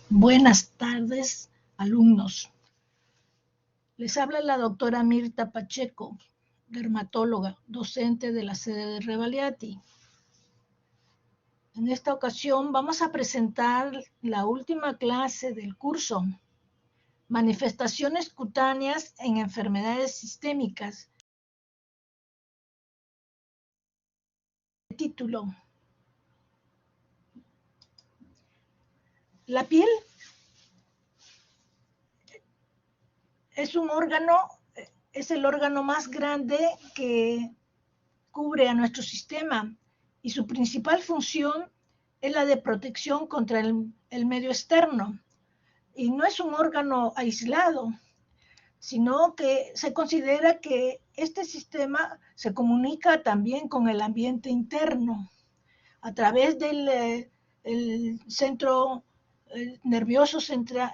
Buenas tardes, alumnos. Les habla la doctora Mirta Pacheco, dermatóloga, docente de la sede de Revaliati. En esta ocasión vamos a presentar la última clase del curso, Manifestaciones cutáneas en enfermedades sistémicas. Título: la piel es el órgano más grande que cubre a nuestro sistema y su principal función es la de protección contra el medio externo. Y no es un órgano aislado, sino que se considera que este sistema se comunica también con el ambiente interno a través del centro nervioso central,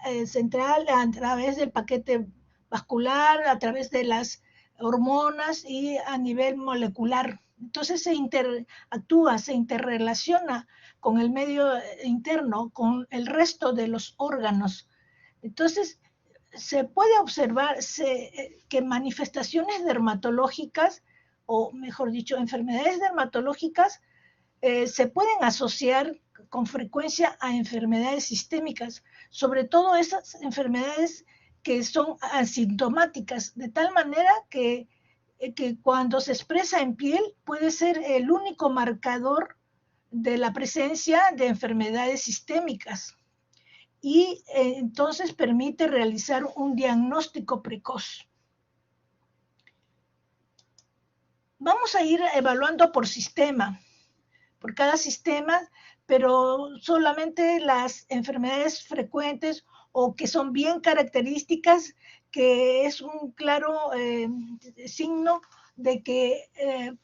a través del paquete vascular, a través de las hormonas y a nivel molecular. Entonces se interactúa, se interrelaciona con el medio interno, con el resto de los órganos. Entonces se puede observar que manifestaciones dermatológicas, o mejor dicho, enfermedades dermatológicas, se pueden asociar con frecuencia a enfermedades sistémicas, sobre todo esas enfermedades que son asintomáticas, de tal manera que cuando se expresa en piel puede ser el único marcador de la presencia de enfermedades sistémicas y entonces permite realizar un diagnóstico precoz. Vamos a ir evaluando por sistema, por cada sistema, pero solamente las enfermedades frecuentes o que son bien características, que es un claro signo de que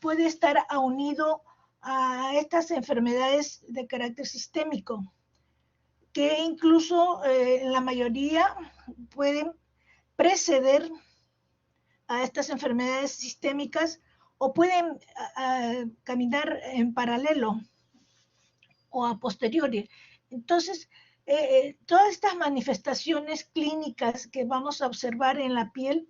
puede estar unido a estas enfermedades de carácter sistémico, que incluso en la mayoría pueden preceder a estas enfermedades sistémicas o pueden caminar en paralelo o a posteriori. Entonces, todas estas manifestaciones clínicas que vamos a observar en la piel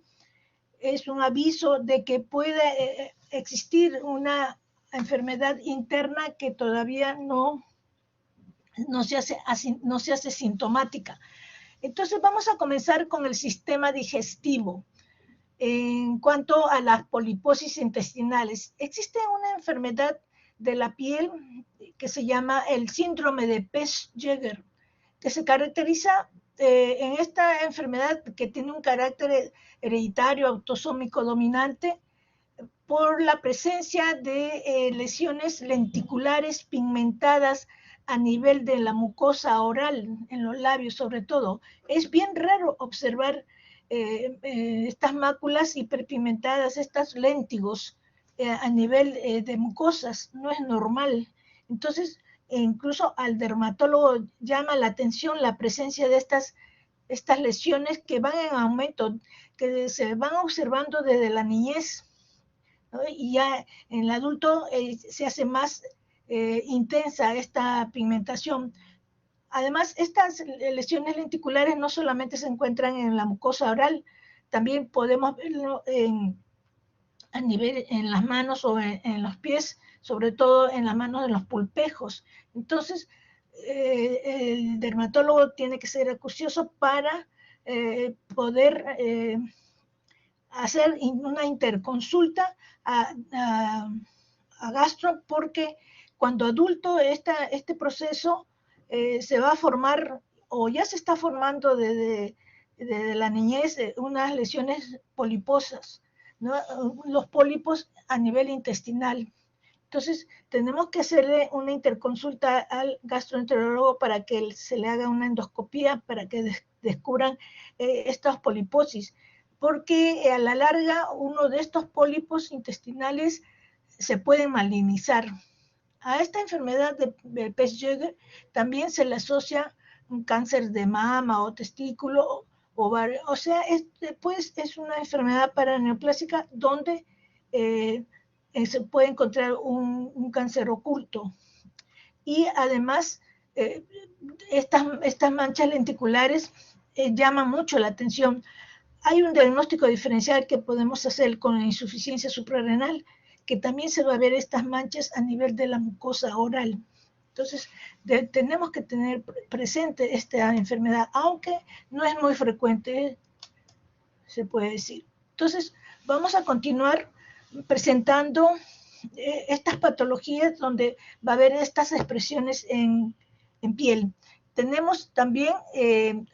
es un aviso de que puede existir una enfermedad interna que todavía no se hace sintomática. Entonces, vamos a comenzar con el sistema digestivo. En cuanto a las poliposis intestinales, existe una enfermedad de la piel que se llama el síndrome de Pesch-Jeger, que se caracteriza en esta enfermedad que tiene un carácter hereditario autosómico dominante por la presencia de lesiones lenticulares pigmentadas a nivel de la mucosa oral, en los labios sobre todo. Es bien raro observar estas máculas hiperpigmentadas, estos léntigos a nivel de mucosas, no es normal. Entonces, incluso al dermatólogo llama la atención la presencia de estas lesiones que van en aumento, que se van observando desde la niñez, ¿no? Y ya en el adulto se hace más intensa esta pigmentación. Además, estas lesiones lenticulares no solamente se encuentran en la mucosa oral, también podemos verlo a nivel en las manos o en los pies, sobre todo en las manos de los pulpejos. Entonces, el dermatólogo tiene que ser acucioso para poder hacer una interconsulta a gastro, porque cuando adulto este proceso se va a formar o ya se está formando desde la niñez unas lesiones poliposas, ¿no? Los pólipos a nivel intestinal. Entonces, tenemos que hacerle una interconsulta al gastroenterólogo para que se le haga una endoscopía para que descubran estas poliposis, porque a la larga uno de estos pólipos intestinales se puede malignizar. A esta enfermedad de Pesch-Jeger también se le asocia un cáncer de mama o testículo, ovario. O sea, pues es una enfermedad paraneoplásica donde se puede encontrar un cáncer oculto. Y además estas manchas lenticulares llaman mucho la atención. Hay un diagnóstico diferencial que podemos hacer con la insuficiencia suprarrenal, que también se va a ver estas manchas a nivel de la mucosa oral. Entonces, tenemos que tener presente esta enfermedad, aunque no es muy frecuente, se puede decir. Entonces, vamos a continuar presentando estas patologías donde va a haber estas expresiones en piel. Tenemos también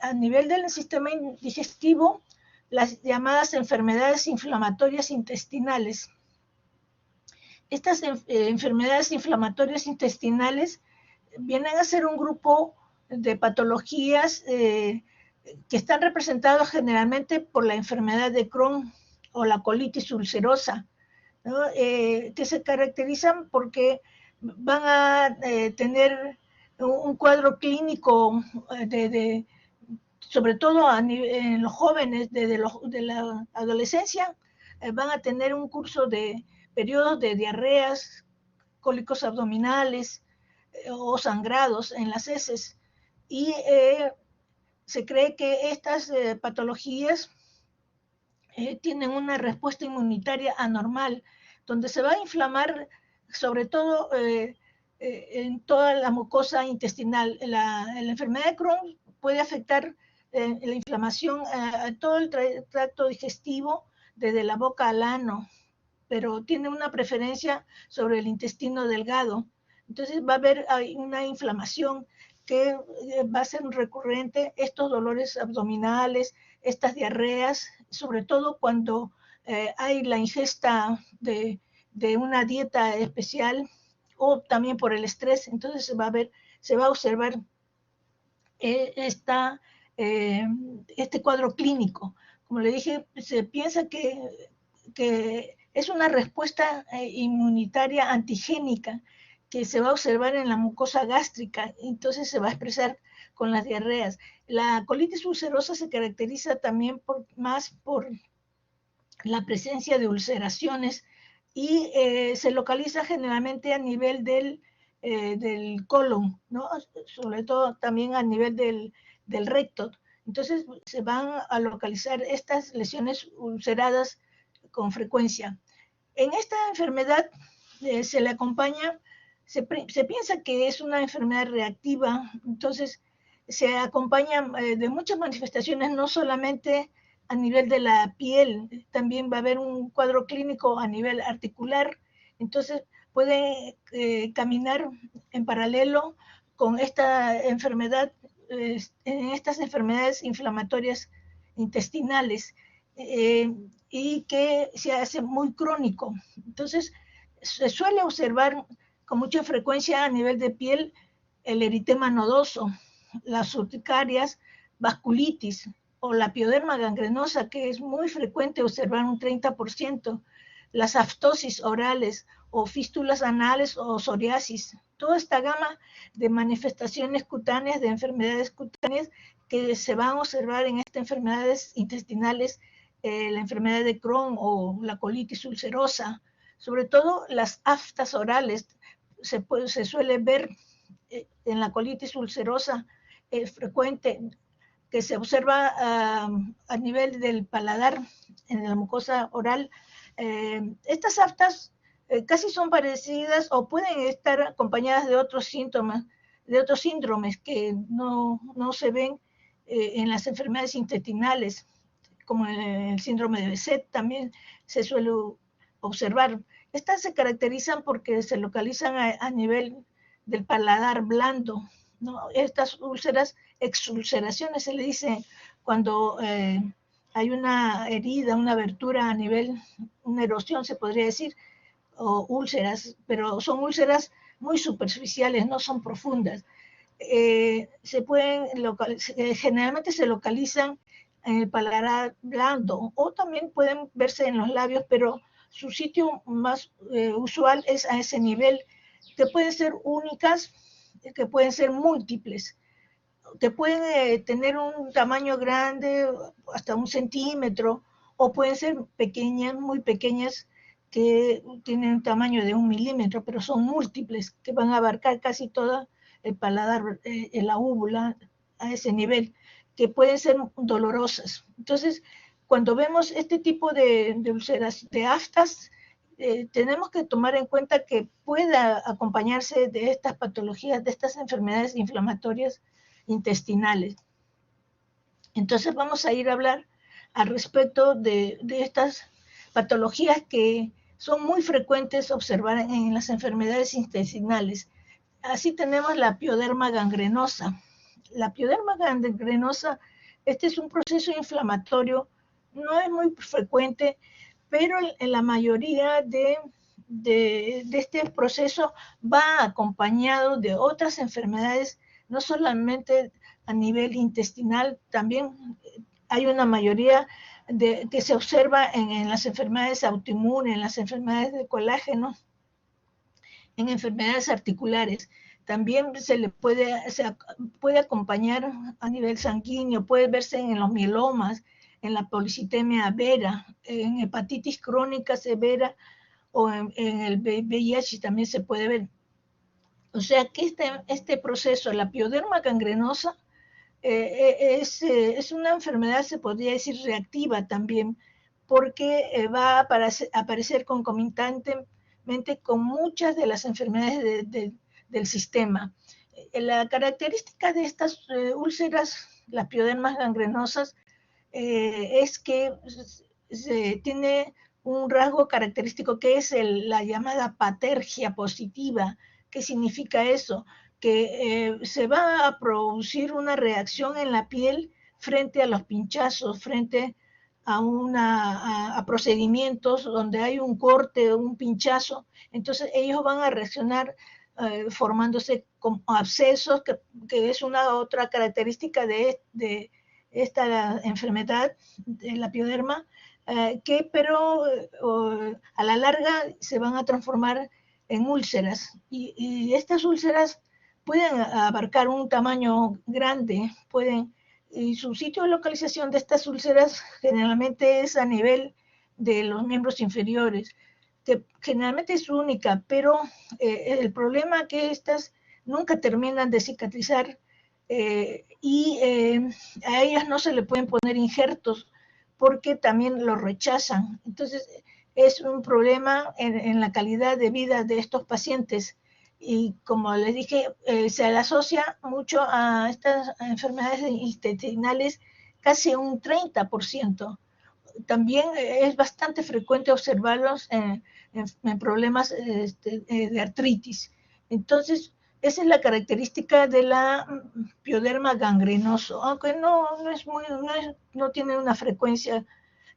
a nivel del sistema digestivo las llamadas enfermedades inflamatorias intestinales. Estas enfermedades inflamatorias intestinales vienen a ser un grupo de patologías que están representados generalmente por la enfermedad de Crohn o la colitis ulcerosa, ¿no? Que se caracterizan porque van a tener un cuadro clínico sobre todo en los jóvenes de la adolescencia, van a tener un curso de periodos de diarreas, cólicos abdominales o sangrados en las heces. Y se cree que estas patologías tienen una respuesta inmunitaria anormal, donde se va a inflamar sobre todo en toda la mucosa intestinal. La enfermedad de Crohn puede afectar la inflamación a todo el tracto digestivo, desde la boca al ano, pero tiene una preferencia sobre el intestino delgado. Entonces va a haber una inflamación que va a ser recurrente, estos dolores abdominales, estas diarreas, sobre todo cuando hay la ingesta de una dieta especial o también por el estrés. Entonces se va a observar este cuadro clínico. Como le dije, se piensa que es una respuesta inmunitaria antigénica que se va a observar en la mucosa gástrica, entonces se va a expresar con las diarreas. La colitis ulcerosa se caracteriza también más por la presencia de ulceraciones y se localiza generalmente a nivel del colon, ¿no? Sobre todo también a nivel del recto. Entonces se van a localizar estas lesiones ulceradas con frecuencia. En esta enfermedad se le acompaña, se piensa que es una enfermedad reactiva, entonces se acompaña de muchas manifestaciones, no solamente a nivel de la piel, también va a haber un cuadro clínico a nivel articular, entonces puede caminar en paralelo con esta enfermedad, en estas enfermedades inflamatorias intestinales, y que se hace muy crónico. Entonces, se suele observar con mucha frecuencia a nivel de piel el eritema nodoso, las urticarias, vasculitis o la pioderma gangrenosa, que es muy frecuente observar un 30%, las aftosis orales o fístulas anales o psoriasis. Toda esta gama de manifestaciones cutáneas, de enfermedades cutáneas que se van a observar en estas enfermedades intestinales, la enfermedad de Crohn o la colitis ulcerosa, sobre todo las aftas orales, se suele ver en la colitis ulcerosa frecuente, que se observa a nivel del paladar, en la mucosa oral. Estas aftas casi son parecidas o pueden estar acompañadas de otros síntomas, de otros síndromes que no se ven en las enfermedades intestinales, como el síndrome de Behçet también se suele observar. Estas se caracterizan porque se localizan a nivel del paladar blando, ¿no? Estas úlceras, exulceraciones se le dice cuando hay una herida, una abertura a nivel, una erosión se podría decir, o úlceras, pero son úlceras muy superficiales, no son profundas. Se pueden generalmente se localizan en el paladar blando o también pueden verse en los labios, pero su sitio más usual es a ese nivel, que pueden ser únicas, que pueden ser múltiples, que pueden tener un tamaño grande, hasta 1 centímetro, o pueden ser pequeñas, muy pequeñas, que tienen un tamaño de 1 milímetro, pero son múltiples, que van a abarcar casi todo el paladar, la úvula, a ese nivel, que pueden ser dolorosas. Entonces, cuando vemos este tipo de úlceras, de aftas, tenemos que tomar en cuenta que pueda acompañarse de estas patologías, de estas enfermedades inflamatorias intestinales. Entonces vamos a ir a hablar al respecto de estas patologías que son muy frecuentes observar en las enfermedades intestinales. Así tenemos la pioderma gangrenosa. La pioderma gangrenosa, este es un proceso inflamatorio, no es muy frecuente, pero en la mayoría de este proceso va acompañado de otras enfermedades, no solamente a nivel intestinal, también hay una mayoría que se observa en las enfermedades autoinmunes, en las enfermedades de colágeno, en enfermedades articulares. También se puede acompañar a nivel sanguíneo, puede verse en los mielomas, en la policitemia vera, en hepatitis crónica severa o en el VIH también se puede ver. O sea que este proceso, la pioderma gangrenosa, es una enfermedad, se podría decir, reactiva también, porque va a aparecer concomitantemente con muchas de las enfermedades del sistema. La característica de estas úlceras, las piodermas gangrenosas, es que se tiene un rasgo característico que es la llamada patergia positiva. ¿Qué significa eso? Que se va a producir una reacción en la piel frente a los pinchazos, frente a procedimientos donde hay un corte o un pinchazo. Entonces ellos van a reaccionar formándose como abscesos, que es una otra característica de esta enfermedad de la pioderma, pero a la larga se van a transformar en úlceras. Y estas úlceras pueden abarcar un tamaño grande, y su sitio de localización de estas úlceras generalmente es a nivel de los miembros inferiores, que generalmente es única, pero el problema es que estas nunca terminan de cicatrizar y a ellas no se le pueden poner injertos porque también los rechazan. Entonces, es un problema en la calidad de vida de estos pacientes. Y como les dije, se le asocia mucho a estas enfermedades intestinales, casi un 30%. También es bastante frecuente observarlos en problemas de artritis. Entonces, esa es la característica de la pioderma gangrenoso, aunque no tiene una frecuencia,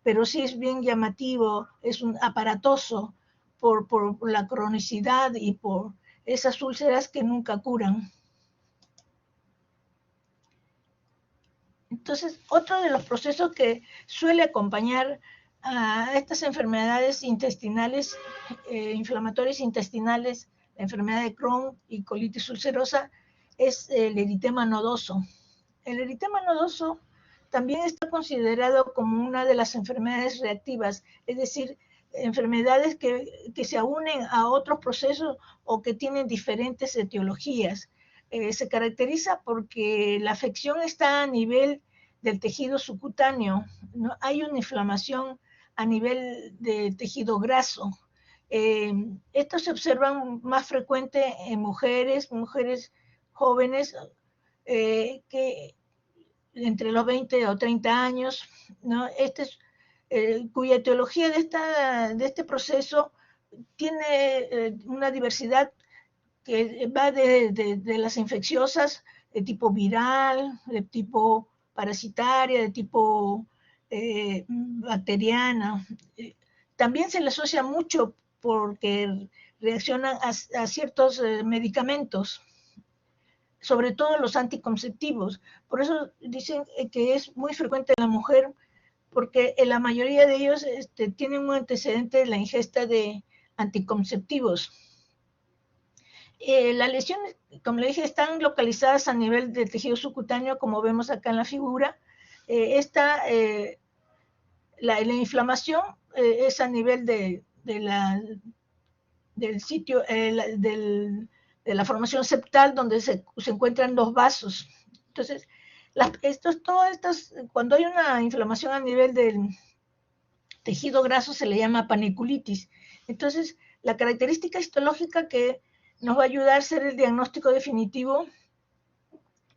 pero sí es bien llamativo, es un aparatoso por la cronicidad y por esas úlceras que nunca curan. Entonces, otro de los procesos que suele acompañar a estas enfermedades intestinales, inflamatorias intestinales, la enfermedad de Crohn y colitis ulcerosa, es el eritema nodoso. El eritema nodoso también está considerado como una de las enfermedades reactivas, es decir, enfermedades que se unen a otros procesos o que tienen diferentes etiologías. Se caracteriza porque la afección está a nivel del tejido subcutáneo, ¿no? Hay una inflamación a nivel de tejido graso. Esto se observa más frecuente en mujeres jóvenes que entre los 20 o 30 años, ¿no? Cuya etiología de este proceso tiene una diversidad que va de las infecciosas de tipo viral, de tipo parasitaria, de tipo bacteriana. También se le asocia mucho porque reaccionan a ciertos medicamentos, sobre todo los anticonceptivos. Por eso dicen que es muy frecuente en la mujer, porque en la mayoría de ellos tienen un antecedente de la ingesta de anticonceptivos. Las lesiones, como le dije, están localizadas a nivel del tejido subcutáneo, como vemos acá en la figura. La inflamación es a nivel del sitio, del de la formación septal donde se encuentran los vasos. Entonces, cuando hay una inflamación a nivel del tejido graso se le llama panniculitis. Entonces, la característica histológica que nos va a ayudar a hacer el diagnóstico definitivo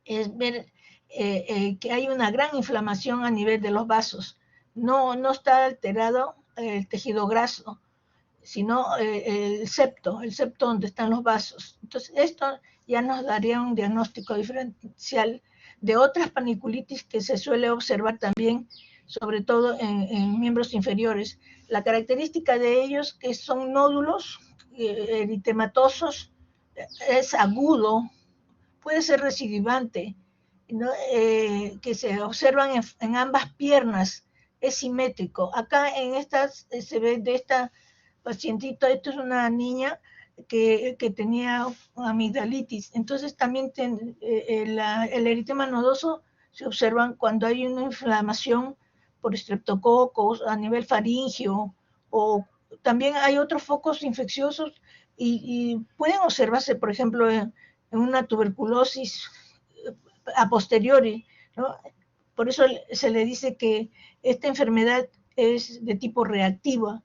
es ver que hay una gran inflamación a nivel de los vasos. No está alterado el tejido graso, sino el septo donde están los vasos. Entonces, esto ya nos daría un diagnóstico diferencial de otras panniculitis que se suele observar también, sobre todo en miembros inferiores. La característica de ellos que son nódulos eritematosos, es agudo, puede ser recidivante, ¿no? Que se observan en ambas piernas, es simétrico. Acá en estas se ve de esta pacientito, esto es una niña que tenía amigdalitis, entonces también el eritema nodoso se observan cuando hay una inflamación por estreptococos a nivel faríngeo, o también hay otros focos infecciosos y pueden observarse, por ejemplo, en una tuberculosis a posteriori, ¿no? Por eso se le dice que esta enfermedad es de tipo reactiva,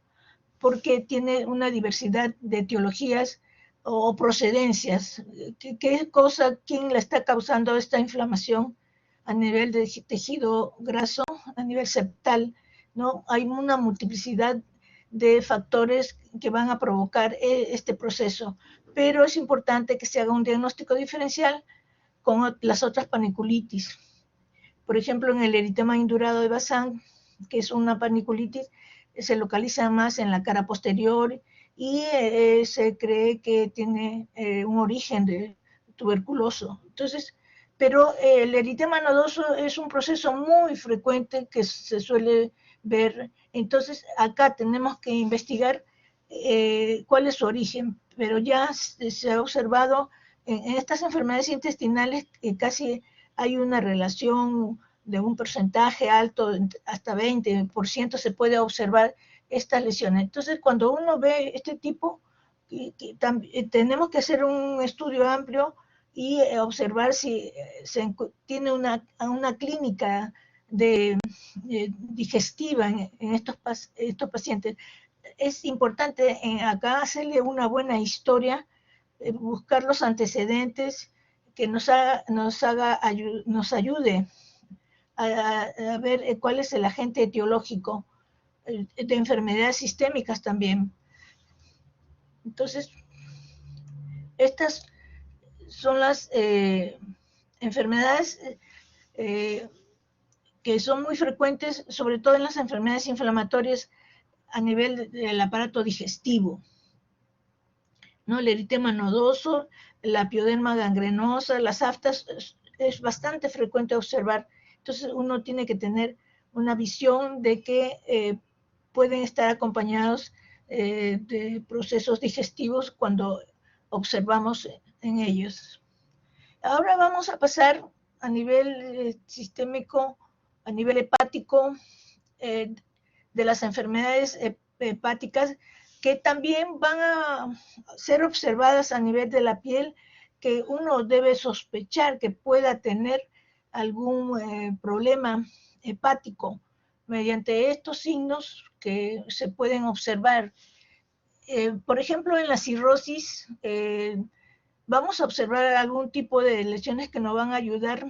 porque tiene una diversidad de etiologías o procedencias. ¿Qué cosa, quién la está causando esta inflamación a nivel de tejido graso, a nivel septal? ¿No? Hay una multiplicidad de factores que van a provocar este proceso, pero es importante que se haga un diagnóstico diferencial con las otras panniculitis. Por ejemplo, en el eritema indurado de Bazán, que es una panniculitis, se localiza más en la cara posterior y se cree que tiene un origen de tuberculoso. Entonces, pero el eritema nodoso es un proceso muy frecuente que se suele ver. Entonces, acá tenemos que investigar cuál es su origen, pero ya se ha observado en estas enfermedades intestinales que casi hay una relación de un porcentaje alto, hasta 20% se puede observar estas lesiones. Entonces, cuando uno ve este tipo, tenemos que hacer un estudio amplio y observar si tiene una clínica digestiva en estos pacientes. Es importante acá hacerle una buena historia, buscar los antecedentes que nos ayude a ver cuál es el agente etiológico de enfermedades sistémicas también. Entonces, estas son las enfermedades que son muy frecuentes, sobre todo en las enfermedades inflamatorias a nivel del aparato digestivo, ¿no? El eritema nodoso, la pioderma gangrenosa, las aftas, es bastante frecuente observar. Entonces uno tiene que tener una visión de que pueden estar acompañados de procesos digestivos cuando observamos en ellos. Ahora vamos a pasar a nivel sistémico, a nivel hepático, de las enfermedades hepáticas que también van a ser observadas a nivel de la piel, que uno debe sospechar que pueda tener algún problema hepático mediante estos signos que se pueden observar. Por ejemplo, en la cirrosis vamos a observar algún tipo de lesiones que nos van a ayudar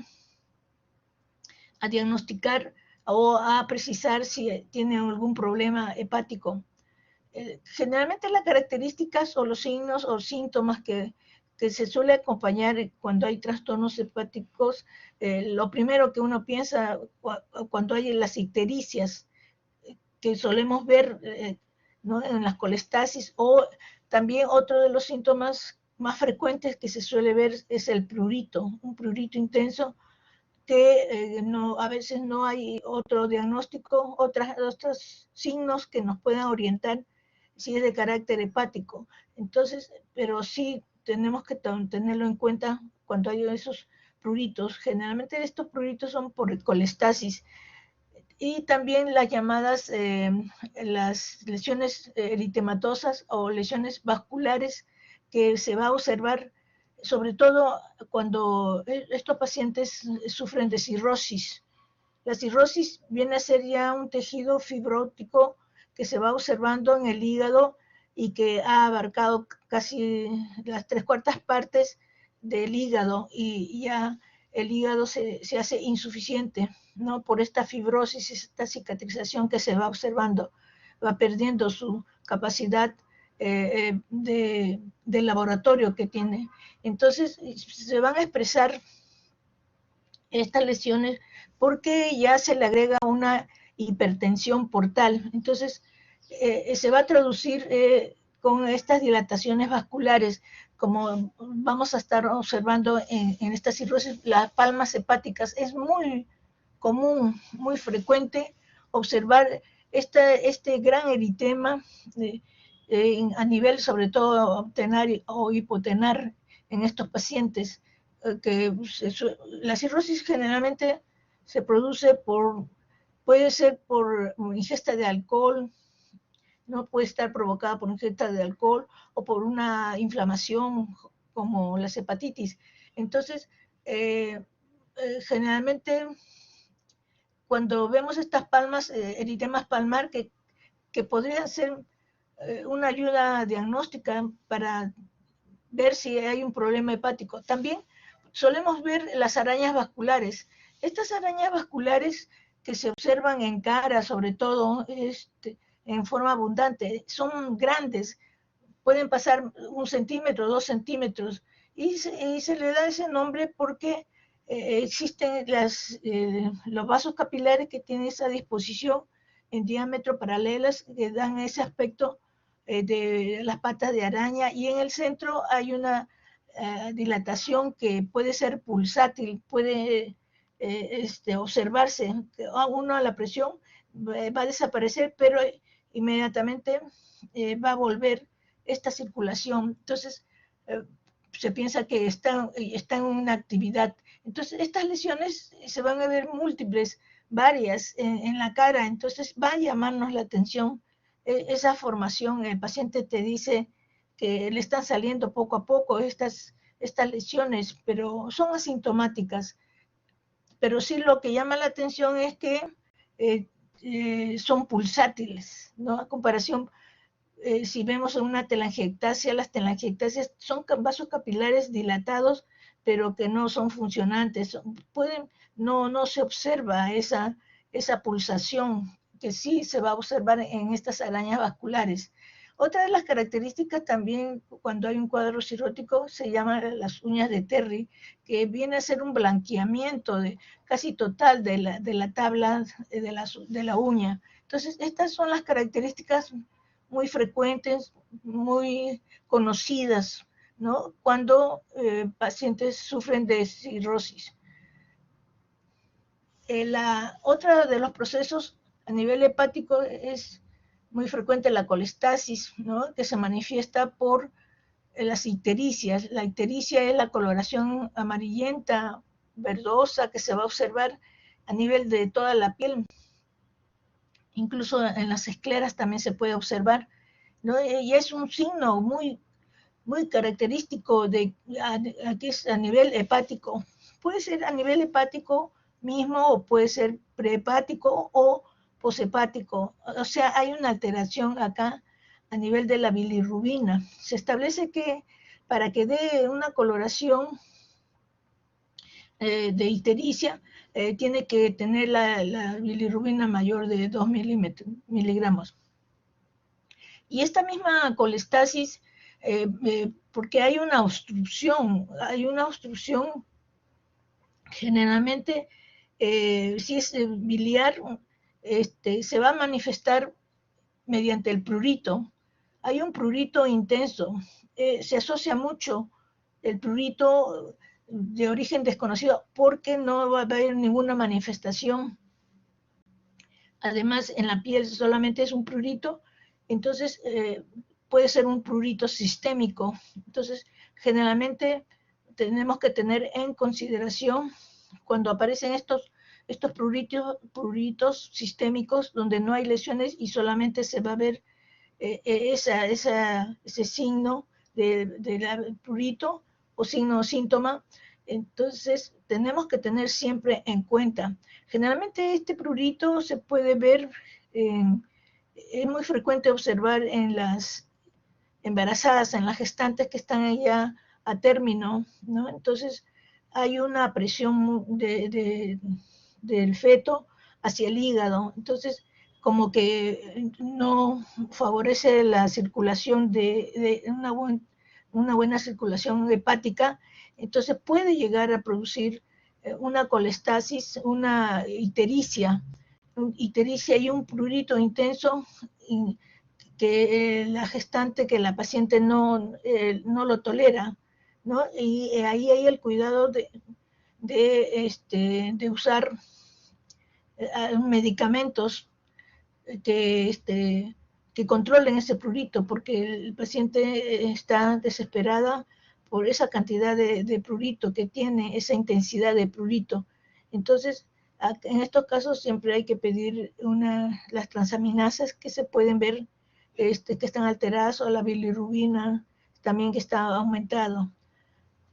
a diagnosticar o a precisar si tiene algún problema hepático. Generalmente las características o los signos o síntomas que se suele acompañar cuando hay trastornos hepáticos, lo primero que uno piensa cuando hay las ictericias que solemos ver ¿no? en las colestasis, o también otro de los síntomas más frecuentes que se suele ver es el prurito, un prurito intenso que a veces no hay otro diagnóstico, otros signos que nos puedan orientar si es de carácter hepático. Entonces, pero sí tenemos que tenerlo en cuenta cuando hay esos pruritos. Generalmente estos pruritos son por colestasis. Y también las llamadas, las lesiones eritematosas o lesiones vasculares que se va a observar sobre todo cuando estos pacientes sufren de cirrosis. La cirrosis viene a ser ya un tejido fibrótico que se va observando en el hígado y que ha abarcado casi las 3/4 partes del hígado, y ya el hígado se hace insuficiente, ¿no? Por esta fibrosis, esta cicatrización que se va observando, va perdiendo su capacidad de laboratorio que tiene. Entonces se van a expresar estas lesiones porque ya se le agrega una hipertensión portal. Entonces se va a traducir con estas dilataciones vasculares, como vamos a estar observando en esta cirrosis, las palmas hepáticas. Es muy común, muy frecuente observar este gran eritema a nivel sobre todo obtenar o hipotenar en estos pacientes. Que la cirrosis generalmente se produce puede ser por ingesta de alcohol, no puede estar provocada por ingesta de alcohol o por una inflamación como las hepatitis. Entonces, generalmente cuando vemos estas palmas, eritemas palmar, que podrían ser una ayuda diagnóstica para ver si hay un problema hepático. También solemos ver las arañas vasculares. Estas arañas vasculares que se observan en cara, sobre todo en forma abundante, son grandes, pueden pasar 1 centímetro, 2 centímetros, y se le da ese nombre porque existen los vasos capilares que tienen esa disposición en diámetro paralelas que dan ese aspecto de las patas de araña, y en el centro hay una dilatación que puede ser pulsátil, puede observarse, uno a la presión va a desaparecer, pero inmediatamente va a volver esta circulación. Entonces, se piensa que está en una actividad. Entonces, estas lesiones se van a ver múltiples, varias en la cara. Entonces, va a llamarnos la atención esa formación. El paciente te dice que le están saliendo poco a poco estas lesiones, pero son asintomáticas. Pero sí lo que llama la atención es que son pulsátiles, ¿no? A comparación, si vemos una telangiectasia, las telangiectasias son vasos capilares dilatados, pero que no son funcionantes. No se observa esa pulsación que sí se va a observar en estas arañas vasculares. Otra de las características también cuando hay un cuadro cirrótico se llama las uñas de Terry, que viene a ser un blanqueamiento casi total de la tabla de la uña. Entonces, estas son las características muy frecuentes, muy conocidas, ¿no? Cuando pacientes sufren de cirrosis. Otra de los procesos a nivel hepático es muy frecuente la colestasis, ¿no? Que se manifiesta por las ictericias. La ictericia es la coloración amarillenta, verdosa, que se va a observar a nivel de toda la piel. Incluso en las escleras también se puede observar, ¿no? Y es un signo muy, muy característico que es a nivel hepático. Puede ser a nivel hepático mismo o puede ser prehepático o poshepático. O sea, hay una alteración acá a nivel de la bilirrubina. Se establece que para que dé una coloración de ictericia, tiene que tener la bilirrubina mayor de 2 miligramos. Y esta misma colestasis, porque hay una obstrucción generalmente, si es biliar, se va a manifestar mediante el prurito. Hay un prurito intenso, se asocia mucho el prurito de origen desconocido porque no va a haber ninguna manifestación. Además, en la piel solamente es un prurito, entonces puede ser un prurito sistémico. Entonces, generalmente tenemos que tener en consideración cuando aparecen estos pruritos sistémicos donde no hay lesiones y solamente se va a ver ese signo del prurito, o signo o síntoma. Entonces, tenemos que tener siempre en cuenta. Generalmente este prurito se puede ver, es muy frecuente observar en las embarazadas, en las gestantes que están ya a término, ¿no? Entonces, hay una presión del feto hacia el hígado. Entonces, como que no favorece la circulación de una buena circulación hepática, entonces puede llegar a producir una colestasis, una ictericia y un prurito intenso que la gestante, que la paciente no lo tolera, ¿no? Y ahí hay el cuidado de usar medicamentos que controlen ese prurito, porque el paciente está desesperada por esa cantidad de prurito que tiene, esa intensidad de prurito. Entonces, en estos casos siempre hay que pedir las transaminasas que se pueden ver que están alteradas, o la bilirrubina también que está aumentado.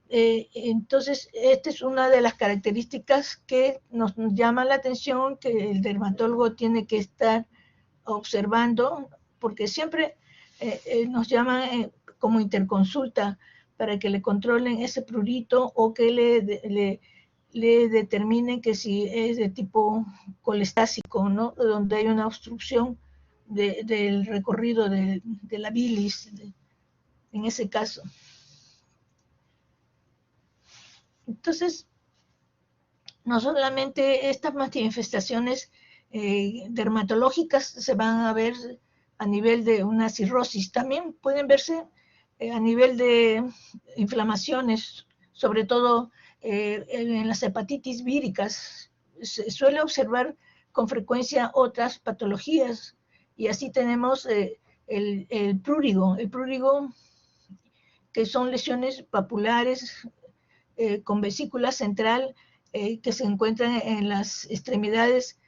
Entonces, esta es una de las características que nos llama la atención, que el dermatólogo tiene que estar observando, porque siempre nos llaman como interconsulta para que le controlen ese prurito o que le determinen que si es de tipo colestásico, ¿no? Donde hay una obstrucción del recorrido de la bilis, en ese caso. Entonces, no solamente estas manifestaciones dermatológicas se van a ver a nivel de una cirrosis, también pueden verse a nivel de inflamaciones, sobre todo en las hepatitis víricas. Se suele observar con frecuencia otras patologías, y así tenemos el prurigo, que son lesiones papulares con vesícula central que se encuentran en las extremidades,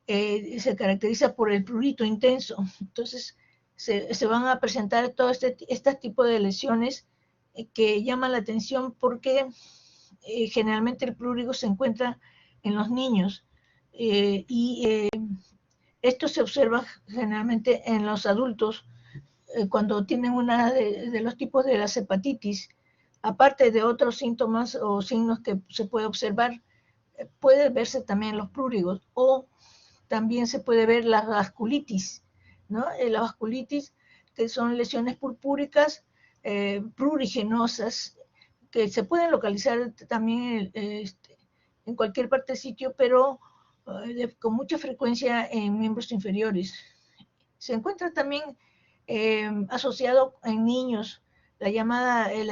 se caracteriza por el prurito intenso. Entonces, se van a presentar todo este tipo de lesiones que llaman la atención porque generalmente el prurigo se encuentra en los niños y esto se observa generalmente en los adultos cuando tienen una de los tipos de las hepatitis. Aparte de otros síntomas o signos que se puede observar, puede verse también los prurigos, o también se puede ver la vasculitis, ¿no? La vasculitis, que son lesiones purpúricas pruriginosas, que se pueden localizar también en cualquier parte del sitio, pero con mucha frecuencia en miembros inferiores. Se encuentra también asociado en niños la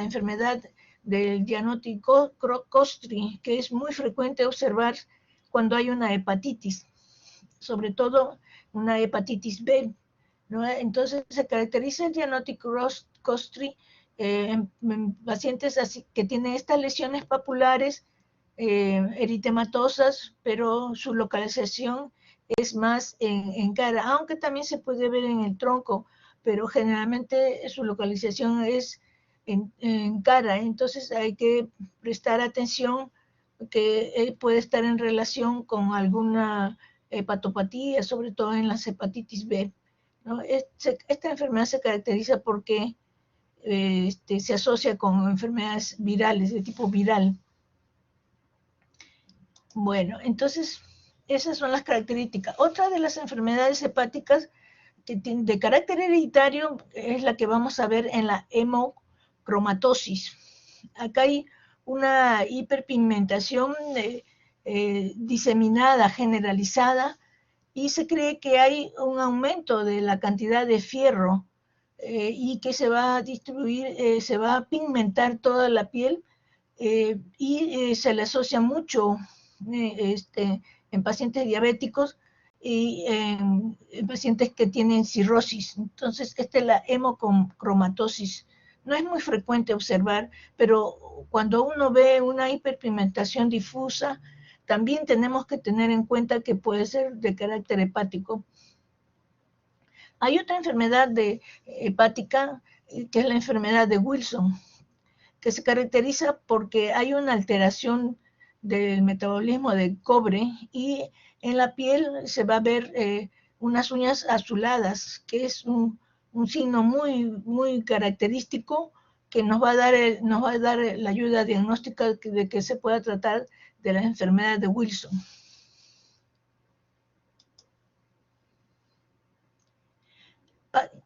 enfermedad del Gianotti-Costri, que es muy frecuente observar cuando hay una hepatitis, sobre todo una hepatitis B, ¿no? Entonces se caracteriza el Gianotti-Costri en pacientes así, que tienen estas lesiones papulares eritematosas, pero su localización es más en cara, aunque también se puede ver en el tronco, pero generalmente su localización es en cara. Entonces hay que prestar atención que puede estar en relación con alguna hepatopatía, sobre todo en las hepatitis B, ¿no? Esta enfermedad se caracteriza porque se asocia con enfermedades virales, de tipo viral. Bueno, entonces esas son las características. Otra de las enfermedades hepáticas de carácter hereditario es la que vamos a ver en la hemocromatosis. Acá hay una hiperpigmentación diseminada, generalizada, y se cree que hay un aumento de la cantidad de fierro y que se va a distribuir, se va a pigmentar toda la piel y se le asocia mucho en pacientes diabéticos y en pacientes que tienen cirrosis. Entonces, esta es la hemocromatosis. No es muy frecuente observar, pero cuando uno ve una hiperpigmentación difusa, también tenemos que tener en cuenta que puede ser de carácter hepático. Hay otra enfermedad hepática que es la enfermedad de Wilson, que se caracteriza porque hay una alteración del metabolismo del cobre y en la piel se va a ver unas uñas azuladas, que es un signo muy característico que nos va a dar la ayuda diagnóstica de que se pueda tratar de la enfermedad de Wilson.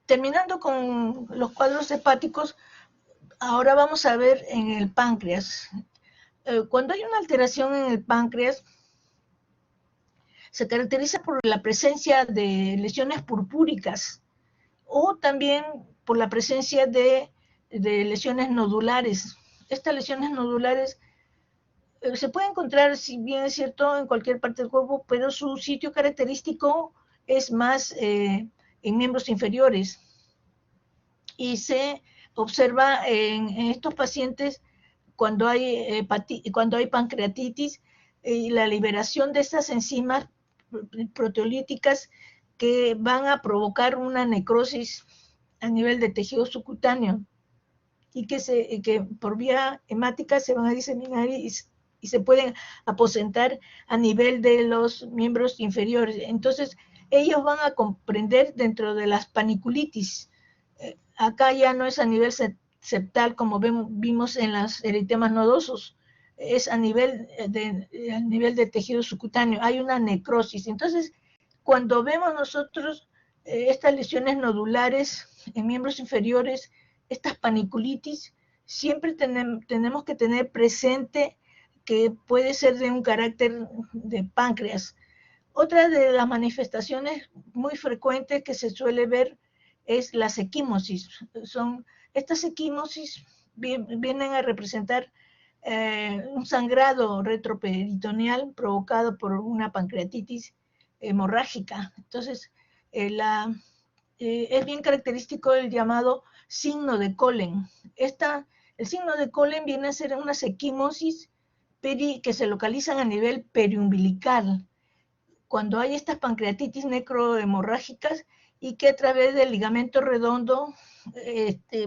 Terminando con los cuadros hepáticos, ahora vamos a ver en el páncreas. Cuando hay una alteración en el páncreas, se caracteriza por la presencia de lesiones purpúricas o también por la presencia de lesiones nodulares. Estas lesiones nodulares se pueden encontrar, si bien es cierto, en cualquier parte del cuerpo, pero su sitio característico es más en miembros inferiores. Y se observa en estos pacientes cuando hay pancreatitis y la liberación de estas enzimas proteolíticas que van a provocar una necrosis a nivel de tejido subcutáneo y que por vía hemática se van a diseminar y se pueden aposentar a nivel de los miembros inferiores. Entonces, ellos van a comprender dentro de las paniculitis. Acá ya no es a nivel septal como vimos en los eritemas nodosos, es a nivel de tejido subcutáneo, hay una necrosis. Entonces, cuando vemos nosotros estas lesiones nodulares en miembros inferiores, estas paniculitis, siempre tenemos que tener presente que puede ser de un carácter de páncreas. Otra de las manifestaciones muy frecuentes que se suele ver es la equimosis. Estas equimosis vienen a representar un sangrado retroperitoneal provocado por una pancreatitis hemorrágica. Entonces, es bien característico el llamado signo de Colen. El signo de Colen viene a ser unas equimosis que se localizan a nivel periumbilical, cuando hay estas pancreatitis necrohemorrágicas y que a través del ligamento redondo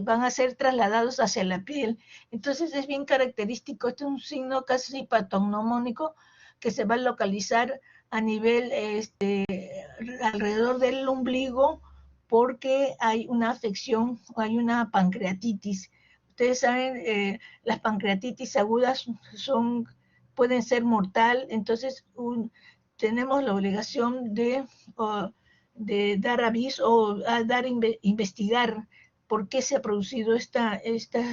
van a ser trasladados hacia la piel. Entonces es bien característico, este es un signo casi patognomónico que se va a localizar a nivel alrededor del ombligo porque hay una afección, hay una pancreatitis. Ustedes saben, las pancreatitis agudas pueden ser mortal, entonces tenemos la obligación de dar aviso o investigar por qué se ha producido estas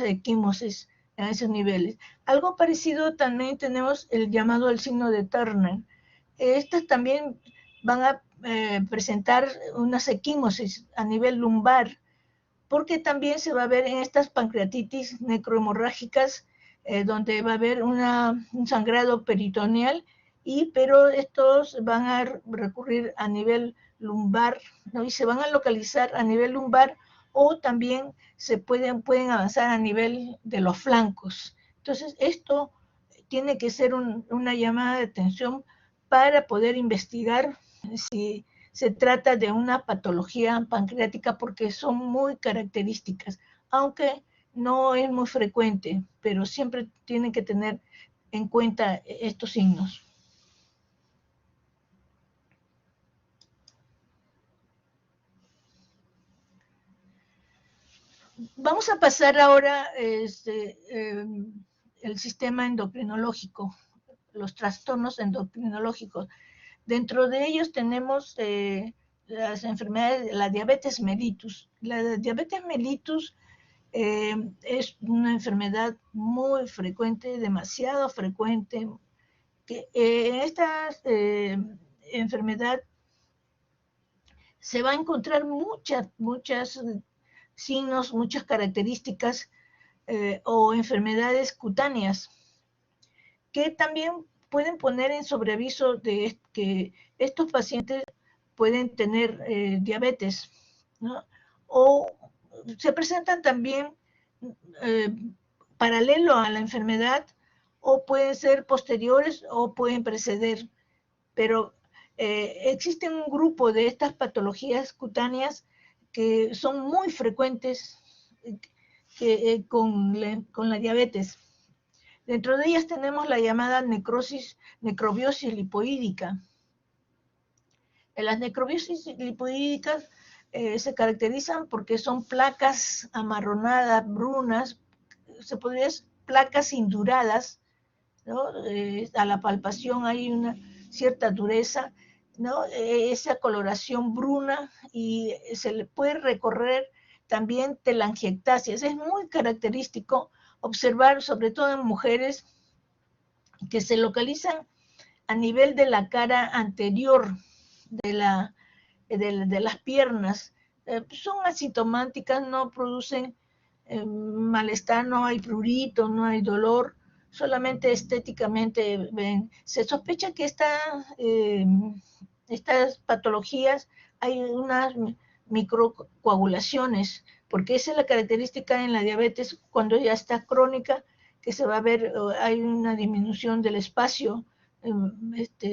equimosis a esos niveles. Algo parecido también tenemos el llamado el signo de Turner. Estas también van a presentar unas equimosis a nivel lumbar, porque también se va a ver en estas pancreatitis necrohemorrágicas donde va a haber un sangrado peritoneal, pero estos van a recurrir a nivel lumbar, ¿no? Y se van a localizar a nivel lumbar o también pueden avanzar a nivel de los flancos. Entonces, esto tiene que ser una llamada de atención para poder investigar si se trata de una patología pancreática porque son muy características, aunque no es muy frecuente, pero siempre tienen que tener en cuenta estos signos. Vamos a pasar ahora el sistema endocrinológico, los trastornos endocrinológicos. Dentro de ellos tenemos las enfermedades, la diabetes mellitus. La diabetes mellitus es una enfermedad muy frecuente, demasiado frecuente, que en esta enfermedad se va a encontrar muchas signos, muchas características o enfermedades cutáneas que también pueden poner en sobreaviso de que estos pacientes pueden tener diabetes, ¿no? O se presentan también paralelo a la enfermedad o pueden ser posteriores o pueden preceder, pero existe un grupo de estas patologías cutáneas que son muy frecuentes con la diabetes. Dentro de ellas tenemos la llamada necrobiosis lipoídica. En las necrobiosis lipoídicas se caracterizan porque son placas amarronadas, brunas, se podría decir placas induradas, ¿no? A la palpación hay una cierta dureza, ¿no? Esa coloración bruna, y se le puede recorrer también telangiectasias. Es muy característico observar, sobre todo en mujeres, que se localizan a nivel de la cara anterior de las piernas. Son asintomáticas, no producen malestar, no hay prurito, no hay dolor, solamente estéticamente ven. Se sospecha que estas patologías hay unas microcoagulaciones, porque esa es la característica en la diabetes cuando ya está crónica, que se va a ver, hay una disminución del espacio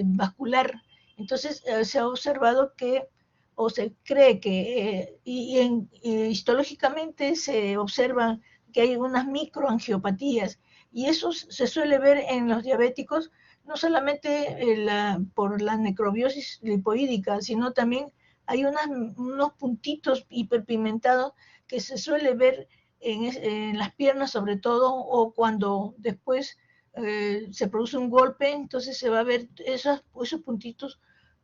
vascular. Entonces se ha observado que, o se cree que, histológicamente se observa que hay unas microangiopatías, y eso se suele ver en los diabéticos, no solamente por la necrobiosis lipoídica, sino también hay unos puntitos hiperpigmentados que se suele ver en las piernas sobre todo, o cuando después se produce un golpe, entonces se va a ver esos puntitos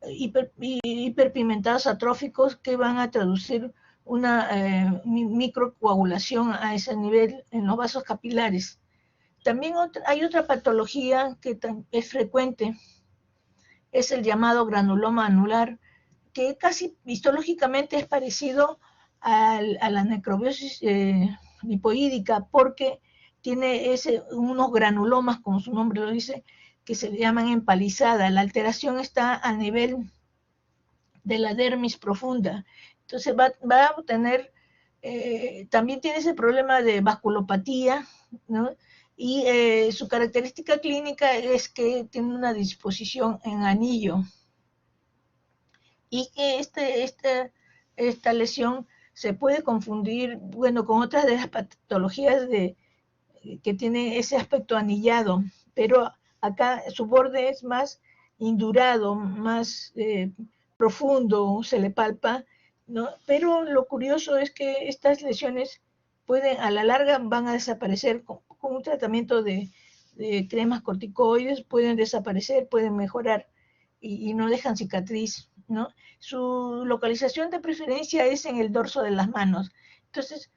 hiperpigmentados atróficos que van a traducir una microcoagulación a ese nivel en los vasos capilares. También hay otra patología que es frecuente, es el llamado granuloma anular, que casi histológicamente es parecido a la necrobiosis lipoídica, porque tiene unos granulomas, como su nombre lo dice, que se le llaman empalizada. La alteración está a nivel de la dermis profunda. Entonces va a tener, también tiene ese problema de vasculopatía, ¿no? Y su característica clínica es que tiene una disposición en anillo, y que esta lesión se puede confundir, bueno, con otras de las patologías que tiene ese aspecto anillado, pero acá su borde es más indurado, más profundo, se le palpa, ¿no? Pero lo curioso es que estas lesiones pueden, a la larga, van a desaparecer con un tratamiento de cremas corticoides, pueden desaparecer, pueden mejorar, y no dejan cicatriz, ¿no? Su localización de preferencia es en el dorso de las manos. Entonces,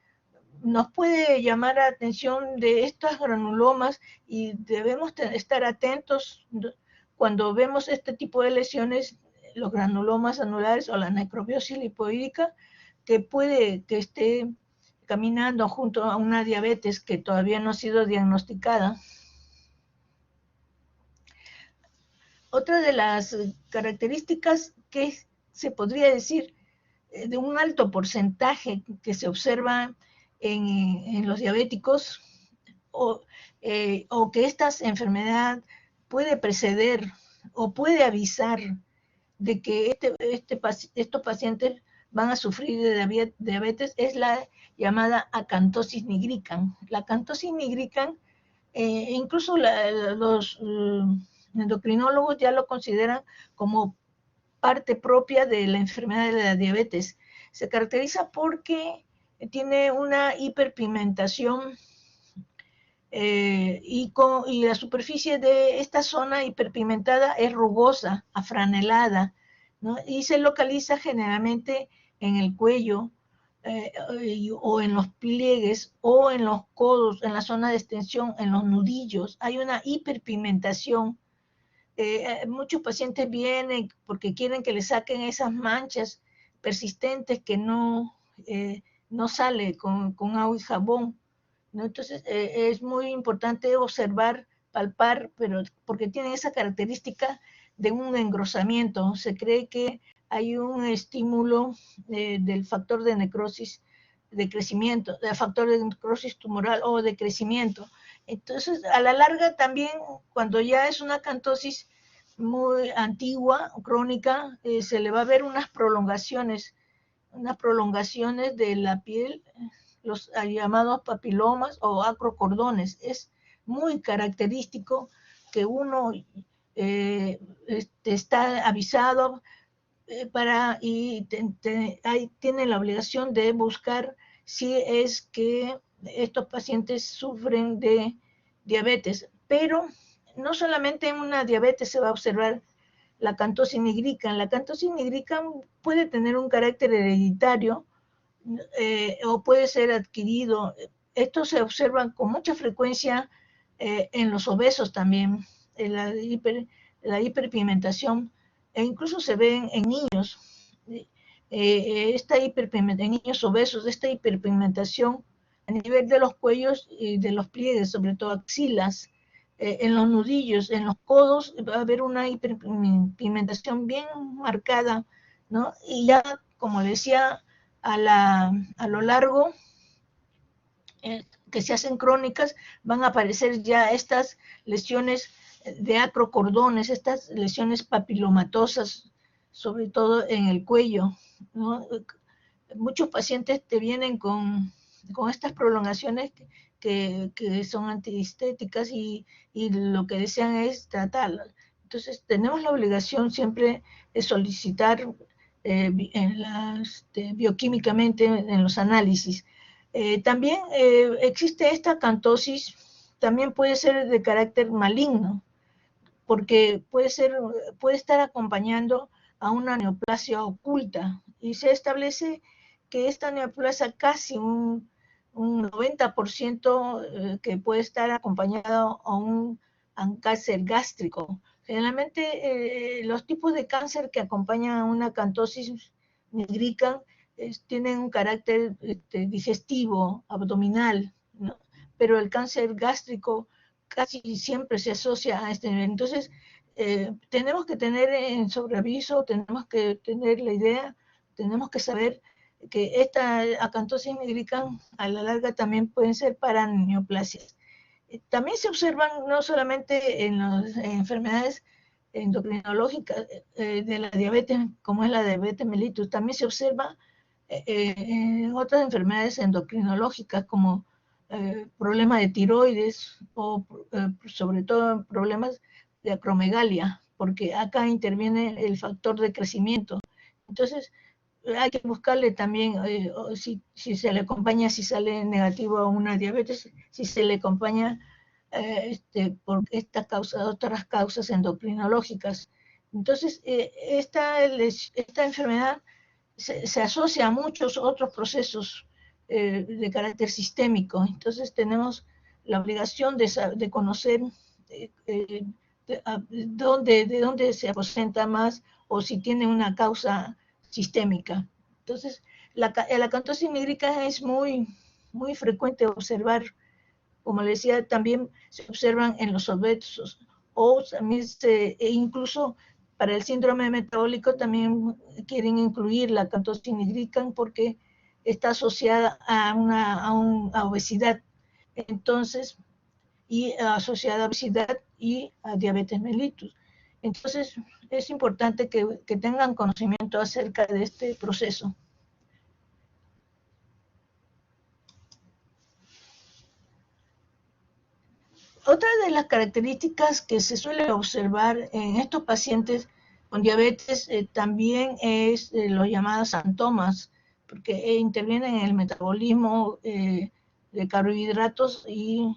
nos puede llamar la atención de estas granulomas, y debemos estar atentos cuando vemos este tipo de lesiones, los granulomas anulares o la necrobiosis lipoídica, que puede que esté caminando junto a una diabetes que todavía no ha sido diagnosticada. Otra de las características que se podría decir de un alto porcentaje que se observa en los diabéticos, o que esta enfermedad puede preceder o puede avisar de que estos pacientes van a sufrir de diabetes, es la llamada acantosis nigricans. La acantosis nigricans, incluso los endocrinólogos ya lo consideran como parte propia de la enfermedad de la diabetes. Se caracteriza porque tiene una hiperpigmentación, y la superficie de esta zona hiperpigmentada es rugosa, afranelada, ¿no? Y se localiza generalmente en el cuello, o en los pliegues, o en los codos, en la zona de extensión, en los nudillos. Hay una hiperpigmentación. Muchos pacientes vienen porque quieren que le saquen esas manchas persistentes que no sale con agua y jabón, ¿no? Entonces es muy importante observar, palpar, pero porque tienen esa característica de un engrosamiento. Se cree que hay un estímulo del factor de necrosis, de crecimiento, del factor de necrosis tumoral o de crecimiento. Entonces, a la larga también, cuando ya es una acantosis muy antigua, crónica, se le va a ver unas prolongaciones de la piel, los llamados papilomas o acrocordones. Es muy característico que uno está avisado ahí tiene la obligación de buscar si es que estos pacientes sufren de diabetes, pero no solamente en una diabetes se va a observar la acanthosis nigricans. La acanthosis nigricans puede tener un carácter hereditario o puede ser adquirido. Estos se observan con mucha frecuencia en los obesos también, en la hiperpigmentación, e incluso se ven en niños. En niños obesos, esta hiperpigmentación a nivel de los cuellos y de los pliegues, sobre todo axilas, en los nudillos, en los codos, va a haber una hiperpigmentación bien marcada, ¿no? Y ya, como decía, a lo largo, que se hacen crónicas, van a aparecer ya estas lesiones de acrocordones, estas lesiones papilomatosas, sobre todo en el cuello, ¿no? Muchos pacientes te vienen con estas prolongaciones que son antiestéticas y lo que desean es tratarlas. Entonces, tenemos la obligación siempre de solicitar bioquímicamente en los análisis. También existe esta acanthosis, también puede ser de carácter maligno, porque puede estar acompañando a una neoplasia oculta, y se establece que esta neoplasia casi un 90% que puede estar acompañado a un cáncer gástrico. Generalmente los tipos de cáncer que acompañan a una acanthosis nigricans tienen un carácter digestivo, abdominal, ¿no? Pero el cáncer gástrico casi siempre se asocia a este nivel. Entonces, tenemos que tener en sobreaviso, tenemos que tener la idea, tenemos que saber que esta acanthosis nigricans a la larga también pueden ser paraneoplasias. También se observan no solamente en las enfermedades endocrinológicas de la diabetes, como es la diabetes mellitus, también se observa en otras enfermedades endocrinológicas como problemas de tiroides o sobre todo problemas de acromegalia, porque acá interviene el factor de crecimiento. Entonces, hay que buscarle también, si se le acompaña, si sale negativo a una diabetes, si se le acompaña por otras causas endocrinológicas. Entonces, esta enfermedad se asocia a muchos otros procesos de carácter sistémico. Entonces, tenemos la obligación de conocer de dónde se aposenta más o si tiene una causa sistémica. Entonces, la acanthosis nigricans es muy frecuente observar, como les decía, también se observan en los obesos, o también incluso para el síndrome metabólico también quieren incluir la acanthosis nigricans porque está asociada a obesidad. Entonces, y asociada a obesidad y a diabetes mellitus. Entonces, es importante que tengan conocimiento acerca de este proceso. Otra de las características que se suele observar en estos pacientes con diabetes también es los llamados xantomas, porque intervienen en el metabolismo de carbohidratos y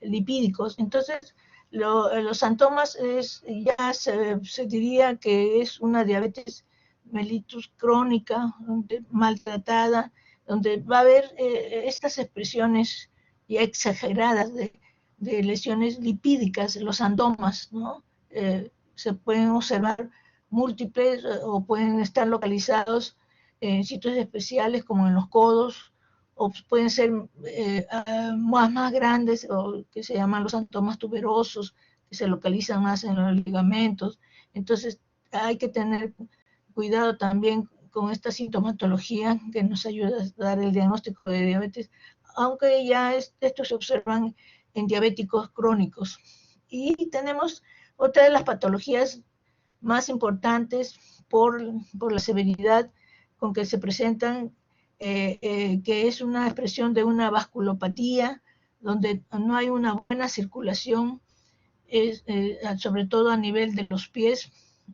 lipídicos. Entonces, los xantomas ya se diría que es una diabetes mellitus crónica, maltratada, donde va a haber estas expresiones ya exageradas de lesiones lipídicas, los xantomas, ¿no? Se pueden observar múltiples o pueden estar localizados en sitios especiales como en los codos, o pueden ser más grandes, o que se llaman los xantomas tuberosos, que se localizan más en los ligamentos. Entonces hay que tener cuidado también con esta sintomatología que nos ayuda a dar el diagnóstico de diabetes, aunque ya estos se observan en diabéticos crónicos. Y tenemos otra de las patologías más importantes por la severidad con que se presentan, que es una expresión de una vasculopatía, donde no hay una buena circulación, sobre todo a nivel de los pies.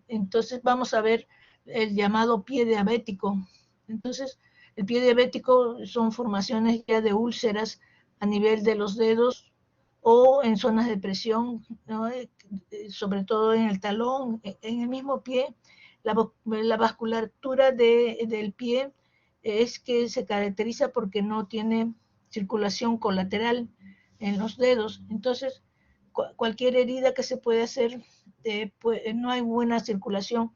Entonces vamos a ver el llamado pie diabético. Entonces, el pie diabético son formaciones ya de úlceras a nivel de los dedos o en zonas de presión, ¿no? Sobre todo en el talón, en el mismo pie. La vasculatura del pie es que se caracteriza porque no tiene circulación colateral en los dedos. Entonces, cualquier herida que se puede hacer, pues, no hay buena circulación.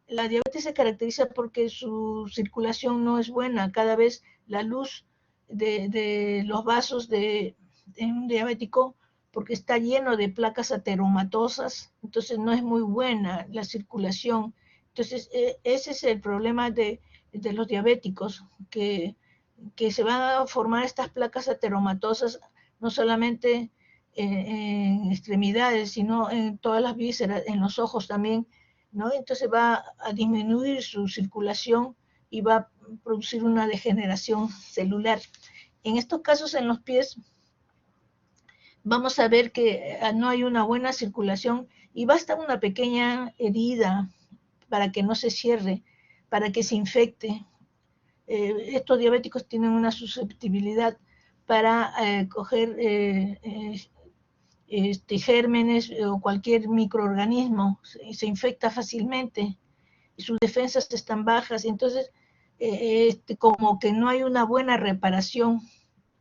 La diabetes se caracteriza porque su circulación no es buena. Cada vez la luz de los vasos de un diabético, porque está lleno de placas ateromatosas, entonces no es muy buena la circulación. Entonces, ese es el problema de los diabéticos, que se van a formar estas placas ateromatosas, no solamente en extremidades, sino en todas las vísceras, en los ojos también, ¿no? Entonces va a disminuir su circulación y va a producir una degeneración celular. En estos casos, en los pies, vamos a ver que no hay una buena circulación y basta una pequeña herida para que no se cierre, para que se infecte. Estos diabéticos tienen una susceptibilidad para coger gérmenes o cualquier microorganismo, se infecta fácilmente y sus defensas están bajas, entonces como que no hay una buena reparación,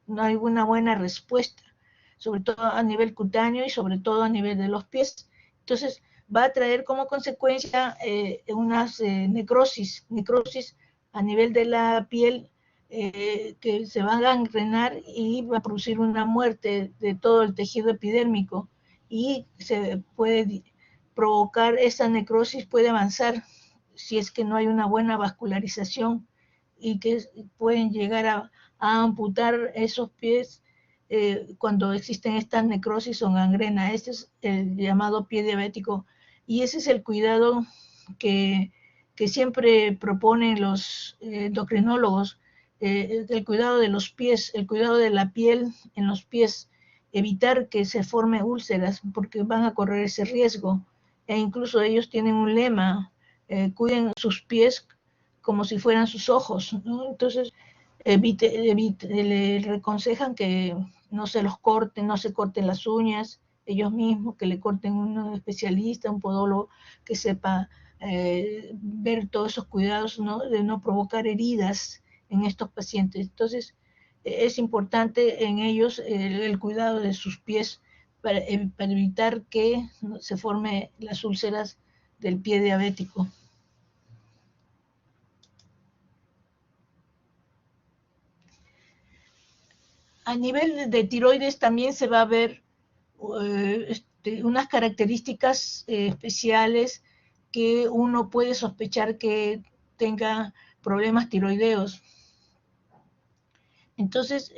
no hay una buena respuesta, sobre todo a nivel cutáneo y sobre todo a nivel de los pies. Entonces va a traer como consecuencia unas necrosis a nivel de la piel, que se va a gangrenar y va a producir una muerte de todo el tejido epidérmico, y se puede provocar esa necrosis, puede avanzar si es que no hay una buena vascularización, y que pueden llegar a amputar esos pies cuando existen estas necrosis o gangrena. Este es el llamado pie diabético, y ese es el cuidado que siempre proponen los endocrinólogos, el cuidado de los pies, el cuidado de la piel en los pies, evitar que se formen úlceras, porque van a correr ese riesgo. E incluso ellos tienen un lema, cuiden sus pies como si fueran sus ojos, ¿no? Entonces, le aconsejan que no se los corten, no se corten las uñas ellos mismos, que le corten un especialista, un podólogo que sepa ver todos esos cuidados, ¿no? De no provocar heridas en estos pacientes. Entonces, es importante en ellos el cuidado de sus pies para evitar que se formen las úlceras del pie diabético. A nivel de tiroides también se va a ver unas características especiales que uno puede sospechar que tenga problemas tiroideos. Entonces,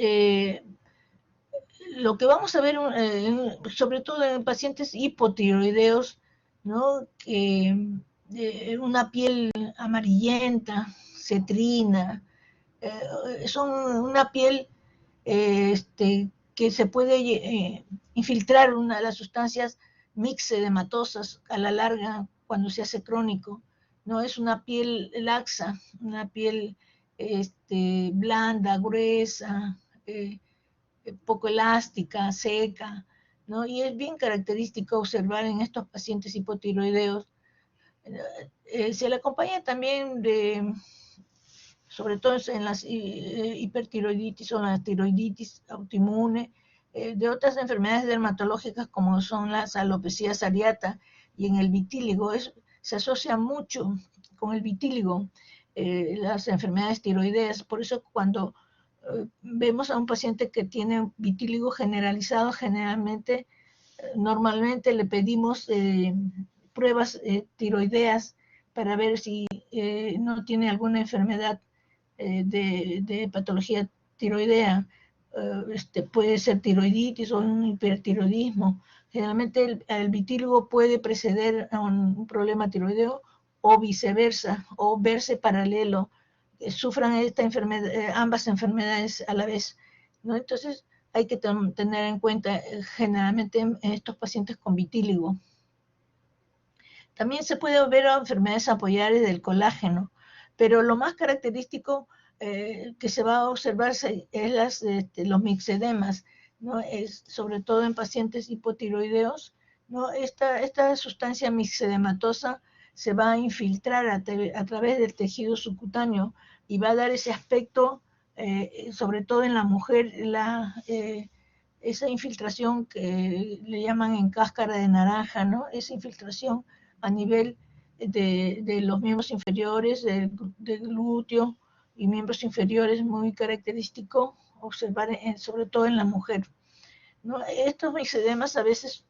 lo que vamos a ver, sobre todo en pacientes hipotiroideos, ¿no? Una piel amarillenta, cetrina, son una piel que se puede infiltrar una de las sustancias mixedematosas a la larga cuando se hace crónico. No es una piel laxa, una piel blanda, gruesa, poco elástica, seca, ¿no? Y es bien característico observar en estos pacientes hipotiroideos. Se le acompaña también de, sobre todo en las hipertiroiditis o las tiroiditis autoinmune, de otras enfermedades dermatológicas como son las alopecias areata y en el vitíligo. Se asocia mucho con el vitíligo las enfermedades tiroideas. Por eso cuando vemos a un paciente que tiene vitíligo generalizado, generalmente, normalmente le pedimos pruebas tiroideas para ver si no tiene alguna enfermedad de patología tiroidea. Puede ser tiroiditis o un hipertiroidismo. Generalmente el vitíligo puede preceder a un problema tiroideo o viceversa, o verse paralelo sufran esta enfermedad, ambas enfermedades a la vez, ¿no? Entonces hay que tener en cuenta generalmente en estos pacientes con vitíligo. También se puede ver enfermedades apoyares del colágeno, pero lo más característico que se va a observar es los mixedemas, ¿no? Sobre todo en pacientes hipotiroideos, ¿no? Esta sustancia mixedematosa se va a infiltrar a través del tejido subcutáneo y va a dar ese aspecto, sobre todo en la mujer, esa infiltración que le llaman en cáscara de naranja, ¿no? Esa infiltración a nivel de los miembros inferiores, del glúteo y miembros inferiores, muy característico observar sobre todo en la mujer, ¿no? Estos mixedemas a veces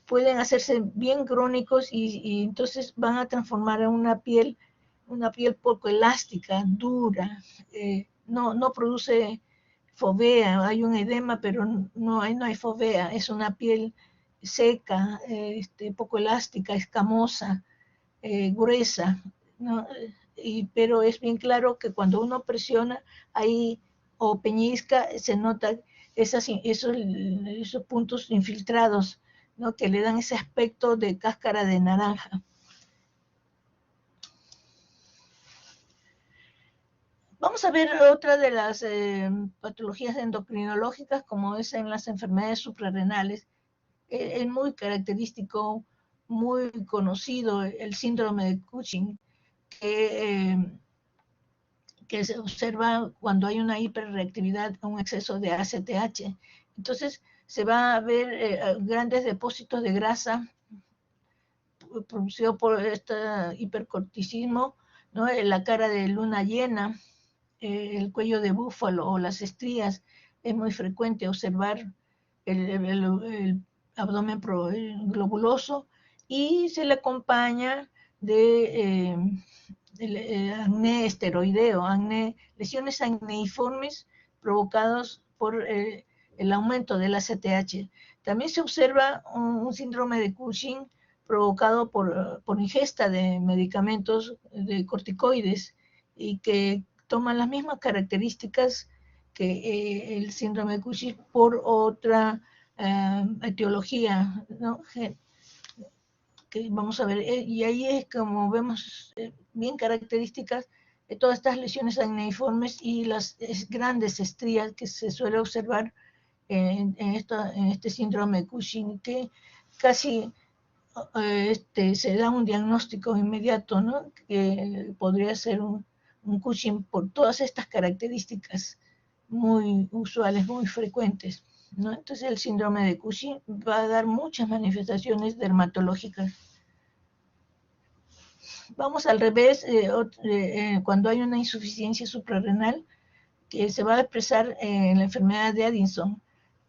pueden hacerse bien crónicos y entonces van a transformar en una piel poco elástica, dura, no produce fovea, hay un edema, pero no hay fovea, es una piel seca, poco elástica, escamosa, gruesa, ¿no? Pero es bien claro que cuando uno presiona ahí o peñisca, se nota esos puntos infiltrados, ¿no? Que le dan ese aspecto de cáscara de naranja. Vamos a ver otra de las patologías endocrinológicas, como es en las enfermedades suprarrenales. Es muy característico, muy conocido, el síndrome de Cushing, que se observa cuando hay una hiperreactividad, un exceso de ACTH. Entonces, se va a ver grandes depósitos de grasa producido por este hipercorticismo, ¿no? En la cara de luna llena, el cuello de búfalo o las estrías. Es muy frecuente observar el abdomen globuloso y se le acompaña de acné esteroideo, lesiones acneiformes provocadas por el aumento del ACTH. También se observa un síndrome de Cushing provocado por ingesta de medicamentos de corticoides y que toman las mismas características que el síndrome de Cushing por otra etiología, ¿no? Que vamos a ver, y ahí es como vemos bien características de todas estas lesiones acneiformes y las grandes estrías que se suele observar en este síndrome de Cushing, que casi se da un diagnóstico inmediato, ¿no? Que podría ser un Cushing por todas estas características muy usuales, muy frecuentes, ¿no? Entonces el síndrome de Cushing va a dar muchas manifestaciones dermatológicas. Vamos al revés, cuando hay una insuficiencia suprarrenal, que se va a expresar en la enfermedad de Addison.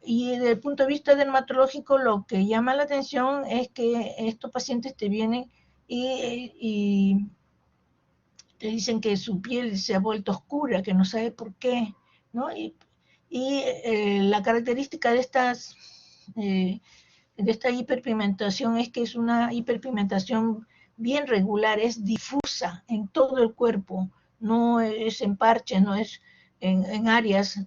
Y desde el punto de vista dermatológico, lo que llama la atención es que estos pacientes te vienen y te dicen que su piel se ha vuelto oscura, que no sabe por qué, ¿no? La característica de esta hiperpigmentación es que es una hiperpigmentación bien regular, es difusa en todo el cuerpo, no es en parches, no es en áreas,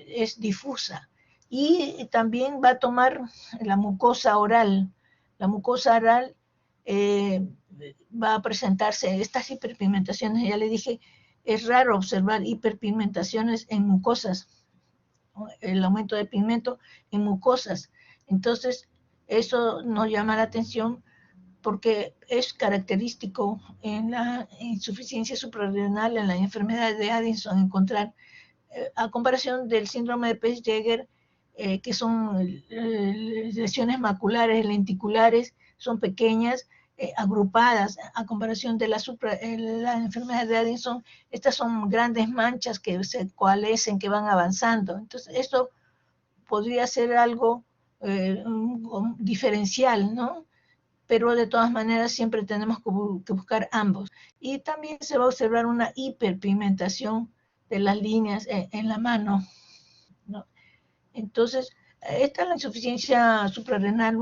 es difusa. Y también va a tomar la mucosa oral. La mucosa oral va a presentarse estas hiperpigmentaciones. Ya le dije, es raro observar hiperpigmentaciones en mucosas, el aumento de pigmento en mucosas. Entonces, eso nos llama la atención porque es característico en la insuficiencia suprarrenal, en la enfermedad de Addison, encontrar, a comparación del síndrome de Pech-Jäger, que son lesiones maculares, lenticulares, son pequeñas, agrupadas, a comparación de la enfermedad de Addison, estas son grandes manchas que se coalescen, que van avanzando. Entonces, esto podría ser algo diferencial, ¿no? Pero de todas maneras siempre tenemos que buscar ambos. Y también se va a observar una hiperpigmentación de las líneas en la mano, ¿no? Entonces, esta la insuficiencia suprarrenal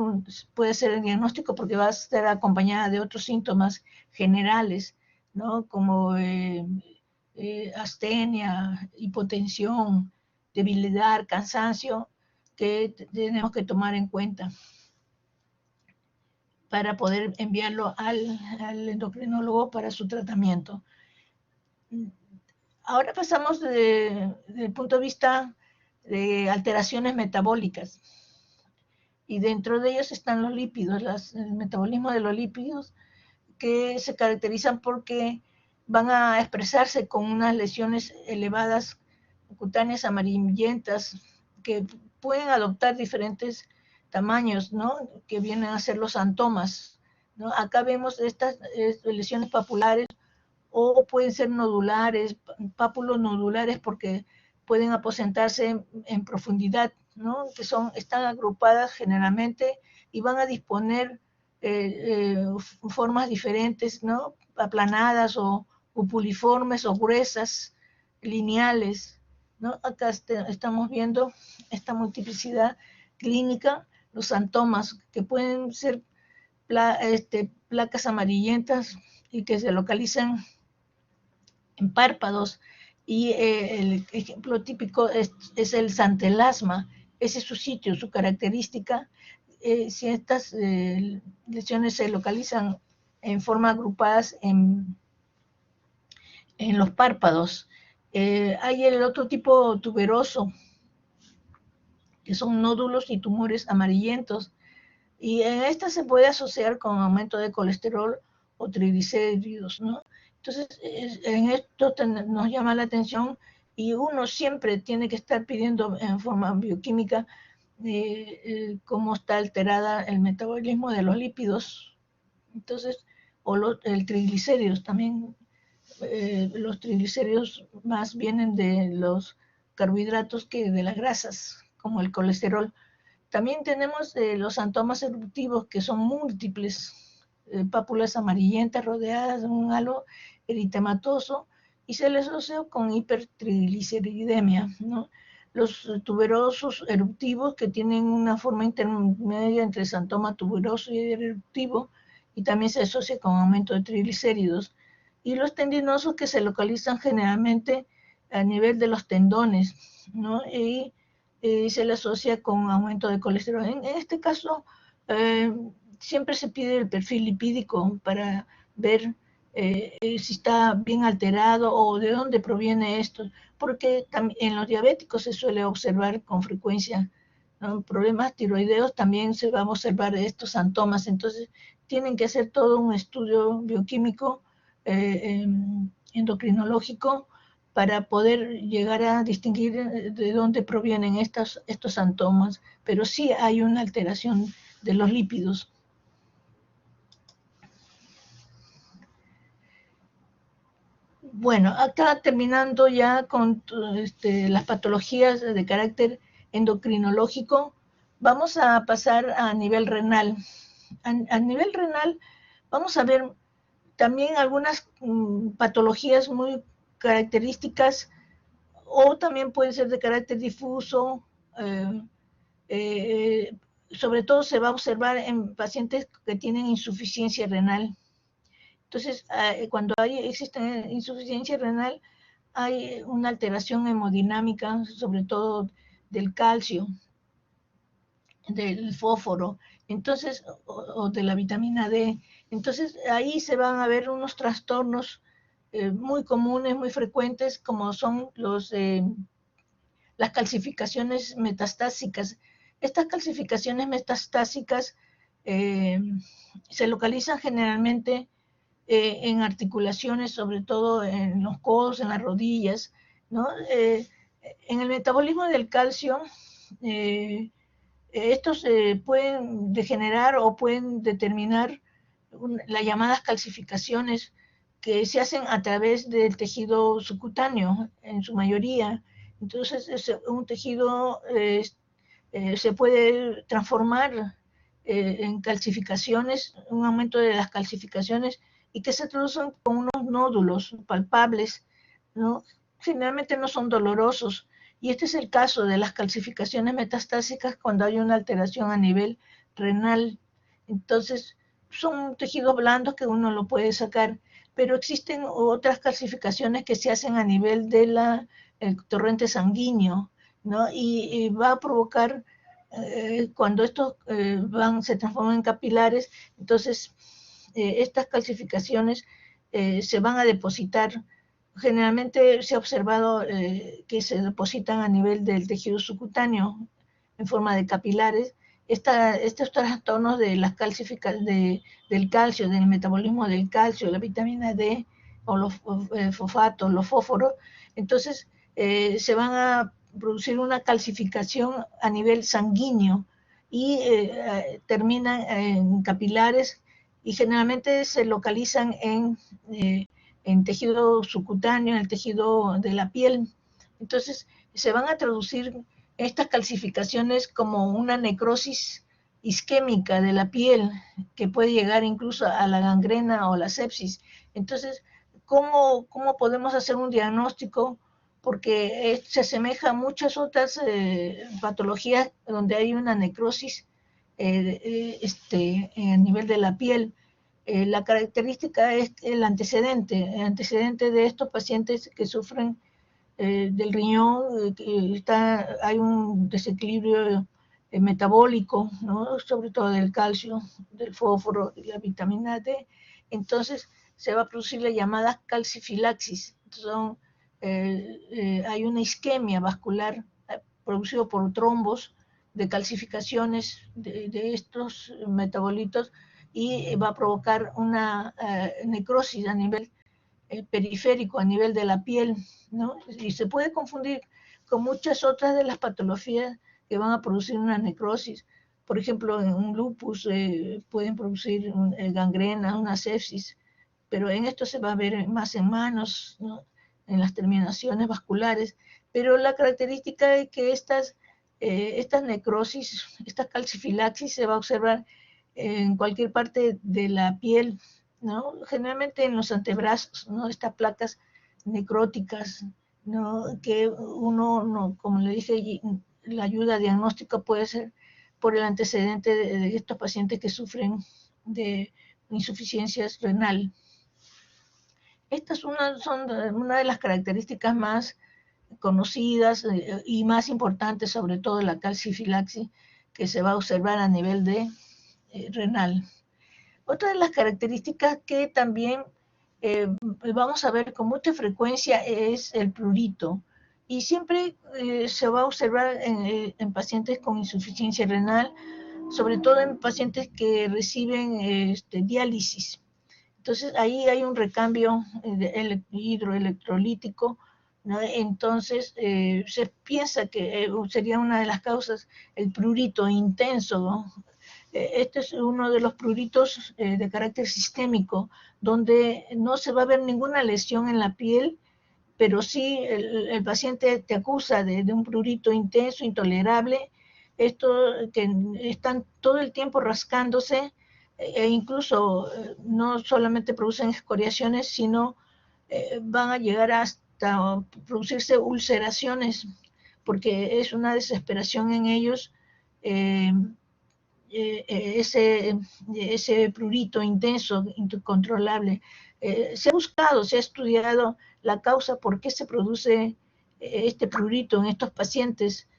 puede ser el diagnóstico porque va a estar acompañada de otros síntomas generales, ¿no? Como astenia, hipotensión, debilidad, cansancio, que tenemos que tomar en cuenta para poder enviarlo al endocrinólogo para su tratamiento. Ahora pasamos del punto de vista de alteraciones metabólicas. Y dentro de ellos están los lípidos, el metabolismo de los lípidos, que se caracterizan porque van a expresarse con unas lesiones elevadas cutáneas amarillentas que pueden adoptar diferentes tamaños, ¿no? Que vienen a ser los santomas, ¿no? Acá vemos estas lesiones papulares, o pueden ser nodulares, pápulos nodulares, porque pueden aposentarse en profundidad, ¿no? Que están agrupadas generalmente y van a disponer formas diferentes, ¿no? Aplanadas o puliformes o gruesas, lineales, ¿no? Acá estamos viendo esta multiplicidad clínica, los santomas, que pueden ser placas amarillentas y que se localizan en párpados, y el ejemplo típico es el santelasma. Ese es su sitio, su característica. Si estas lesiones se localizan en forma agrupadas en los párpados. Hay el otro tipo tuberoso, que son nódulos y tumores amarillentos, y en esta se puede asociar con aumento de colesterol o triglicéridos, ¿no? Entonces, en esto nos llama la atención, y uno siempre tiene que estar pidiendo en forma bioquímica cómo está alterada el metabolismo de los lípidos. Entonces, o el triglicéridos también. Los triglicéridos más vienen de los carbohidratos que de las grasas, como el colesterol. También tenemos los santomas eruptivos, que son múltiples, pápulas amarillentas rodeadas de un halo eritematoso, y se les asocia con hipertrigliceridemia, ¿no? Los tuberosos eruptivos, que tienen una forma intermedia entre santoma tuberoso y eruptivo, y también se asocia con aumento de triglicéridos. Y los tendinosos, que se localizan generalmente a nivel de los tendones, ¿no? Y se le asocia con aumento de colesterol. En este caso, siempre se pide el perfil lipídico para ver si está bien alterado o de dónde proviene esto, porque en los diabéticos se suele observar con frecuencia, ¿no? Problemas tiroideos, también se va a observar estos santomas. Entonces tienen que hacer todo un estudio bioquímico, endocrinológico, para poder llegar a distinguir de dónde provienen estos santomas, pero sí hay una alteración de los lípidos. Bueno, acá terminando ya con las patologías de carácter endocrinológico, vamos a pasar a nivel renal. A nivel renal vamos a ver también algunas patologías muy características, o también pueden ser de carácter difuso. Sobre todo se va a observar en pacientes que tienen insuficiencia renal. Entonces, cuando existe insuficiencia renal, hay una alteración hemodinámica, sobre todo del calcio, del fósforo, entonces, o de la vitamina D. Entonces, ahí se van a ver unos trastornos muy comunes, muy frecuentes, como son las calcificaciones metastásicas. Estas calcificaciones metastásicas se localizan generalmente en articulaciones, sobre todo en los codos, en las rodillas, ¿no? En el metabolismo del calcio, estos pueden degenerar o pueden determinar las llamadas calcificaciones, que se hacen a través del tejido subcutáneo, en su mayoría. Entonces, un tejido se puede transformar en calcificaciones, un aumento de las calcificaciones, y que se traducen con unos nódulos palpables, ¿no? Generalmente no son dolorosos, y este es el caso de las calcificaciones metastásicas cuando hay una alteración a nivel renal. Entonces, son tejidos blandos que uno lo puede sacar. pero existen otras calcificaciones que se hacen a nivel del torrente sanguíneo, ¿no? Y va a provocar, cuando estos se transforman en capilares, entonces estas calcificaciones se van a depositar. Generalmente se ha observado que se depositan a nivel del tejido subcutáneo en forma de capilares. Estos trastornos de las del calcio, del metabolismo del calcio, la vitamina D o los fosfatos, los fósforos, entonces se van a producir una calcificación a nivel sanguíneo y terminan en capilares y generalmente se localizan en tejido subcutáneo, en el tejido de la piel. Entonces se van a traducir estas calcificaciones como una necrosis isquémica de la piel que puede llegar incluso a la gangrena o la sepsis. Entonces, ¿cómo podemos hacer un diagnóstico? Porque se asemeja a muchas otras patologías donde hay una necrosis a nivel de la piel. La característica es el antecedente de estos pacientes que sufren del riñón, hay un desequilibrio metabólico, ¿no? Sobre todo del calcio, del fósforo y la vitamina D. Entonces se va a producir la llamada calcifilaxis. Hay una isquemia vascular producida por trombos de calcificaciones de estos metabolitos y va a provocar una necrosis a nivel periférico, a nivel de la piel, ¿no? Y se puede confundir con muchas otras de las patologías que van a producir una necrosis. Por ejemplo, en un lupus pueden producir gangrena, una sepsis, pero en esto se va a ver más en manos, ¿no? En las terminaciones vasculares. Pero la característica es que estas necrosis, esta calcifilaxis se va a observar en cualquier parte de la piel, ¿no? Generalmente en los antebrazos, ¿no? Estas placas necróticas, ¿no? Que uno, no, como le dije, la ayuda diagnóstica puede ser por el antecedente de estos pacientes que sufren de insuficiencia renal. Estas son una de las características más conocidas y más importantes, sobre todo la calcifilaxis, que se va a observar a nivel de renal. Otra de las características que también vamos a ver con mucha frecuencia es el prurito. Y siempre se va a observar en pacientes con insuficiencia renal, sobre todo en pacientes que reciben diálisis. Entonces ahí hay un recambio hidroelectrolítico, ¿no? Entonces se piensa que sería una de las causas el prurito intenso, ¿no? Este es uno de los pruritos de carácter sistémico, donde no se va a ver ninguna lesión en la piel, pero sí el paciente te acusa de un prurito intenso, intolerable, esto que están todo el tiempo rascándose, e incluso no solamente producen escoriaciones, sino van a llegar hasta producirse ulceraciones, porque es una desesperación en ellos ese prurito intenso, incontrolable. Se ha buscado, se ha estudiado la causa por qué se produce este prurito en estos pacientes.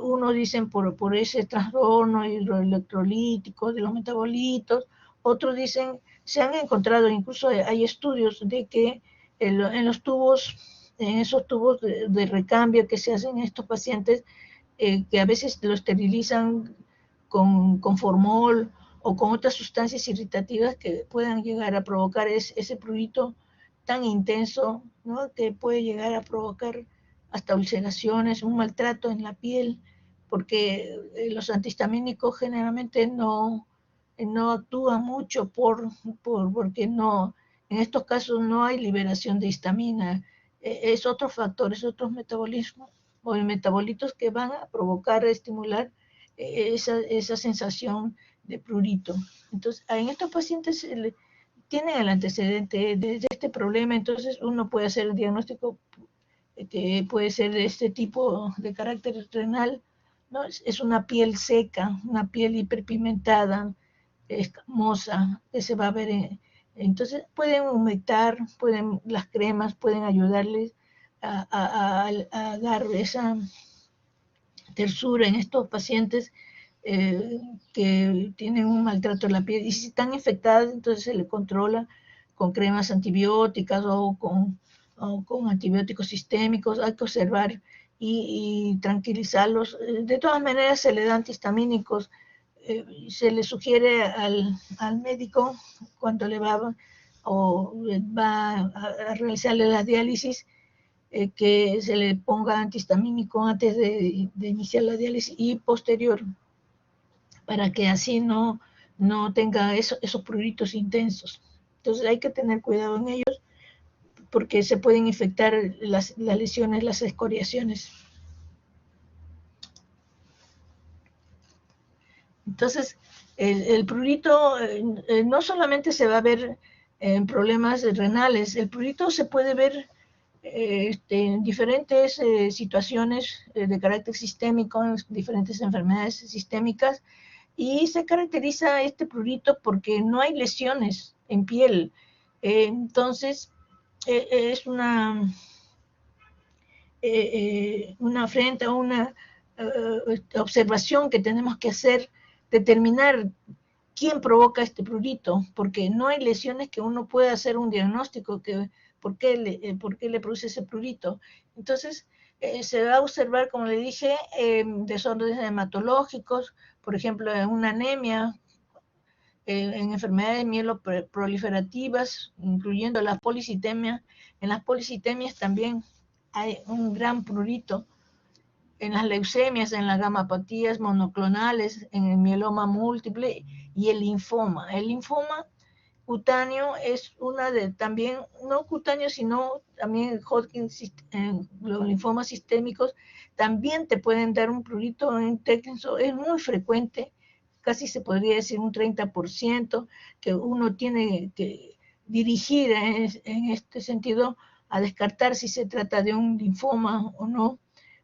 Unos dicen por ese trastorno hidroelectrolítico de los metabolitos, otros dicen, se han encontrado, incluso hay estudios de que en los tubos, en esos tubos de recambio que se hacen en estos pacientes, que a veces lo esterilizan con formol o con otras sustancias irritativas que puedan llegar a provocar ese prurito tan intenso, ¿no? Que puede llegar a provocar hasta ulceraciones, un maltrato en la piel, porque los antihistamínicos generalmente no actúan mucho porque no, en estos casos no hay liberación de histamina, es otro factor, es otros metabolismos o metabolitos que van a provocar, estimular esa sensación de prurito. Entonces, en estos pacientes tienen el antecedente de este problema, entonces uno puede hacer el diagnóstico que puede ser de este tipo de carácter renal, ¿no? Es una piel seca, una piel hiperpigmentada, escamosa, que se va a ver Entonces pueden humectar, las cremas pueden ayudarles a dar esa tersura en estos pacientes que tienen un maltrato de la piel. Y si están infectadas, entonces se le controla con cremas antibióticas o con antibióticos sistémicos. Hay que observar y tranquilizarlos. De todas maneras, se le da antihistamínicos. Se le sugiere al médico cuando le va a realizarle la diálisis que se le ponga antihistamínico antes de iniciar la diálisis y posterior, para que así no tenga esos pruritos intensos. Entonces hay que tener cuidado en ellos porque se pueden infectar las lesiones, las escoriaciones. Entonces, el prurito no solamente se va a ver en problemas renales, el prurito se puede ver en diferentes situaciones de carácter sistémico, en diferentes enfermedades sistémicas, y se caracteriza este prurito porque no hay lesiones en piel. Entonces, es una frente a una observación que tenemos que hacer, determinar quién provoca este prurito, porque no hay lesiones que uno pueda hacer un diagnóstico que por qué le produce ese prurito. Entonces, se va a observar, como le dije, desórdenes hematológicos, por ejemplo, en una anemia, en enfermedades mieloproliferativas, incluyendo la policitemia. En las policitemias también hay un gran prurito. En las leucemias, en las gamapatías monoclonales, en el mieloma múltiple y el linfoma. El linfoma cutáneo es una de también, no cutáneo, sino también Hodgkin, los linfomas sistémicos también te pueden dar un prurito intenso, es muy frecuente, casi se podría decir un 30%, que uno tiene que dirigir en este sentido a descartar si se trata de un linfoma o no,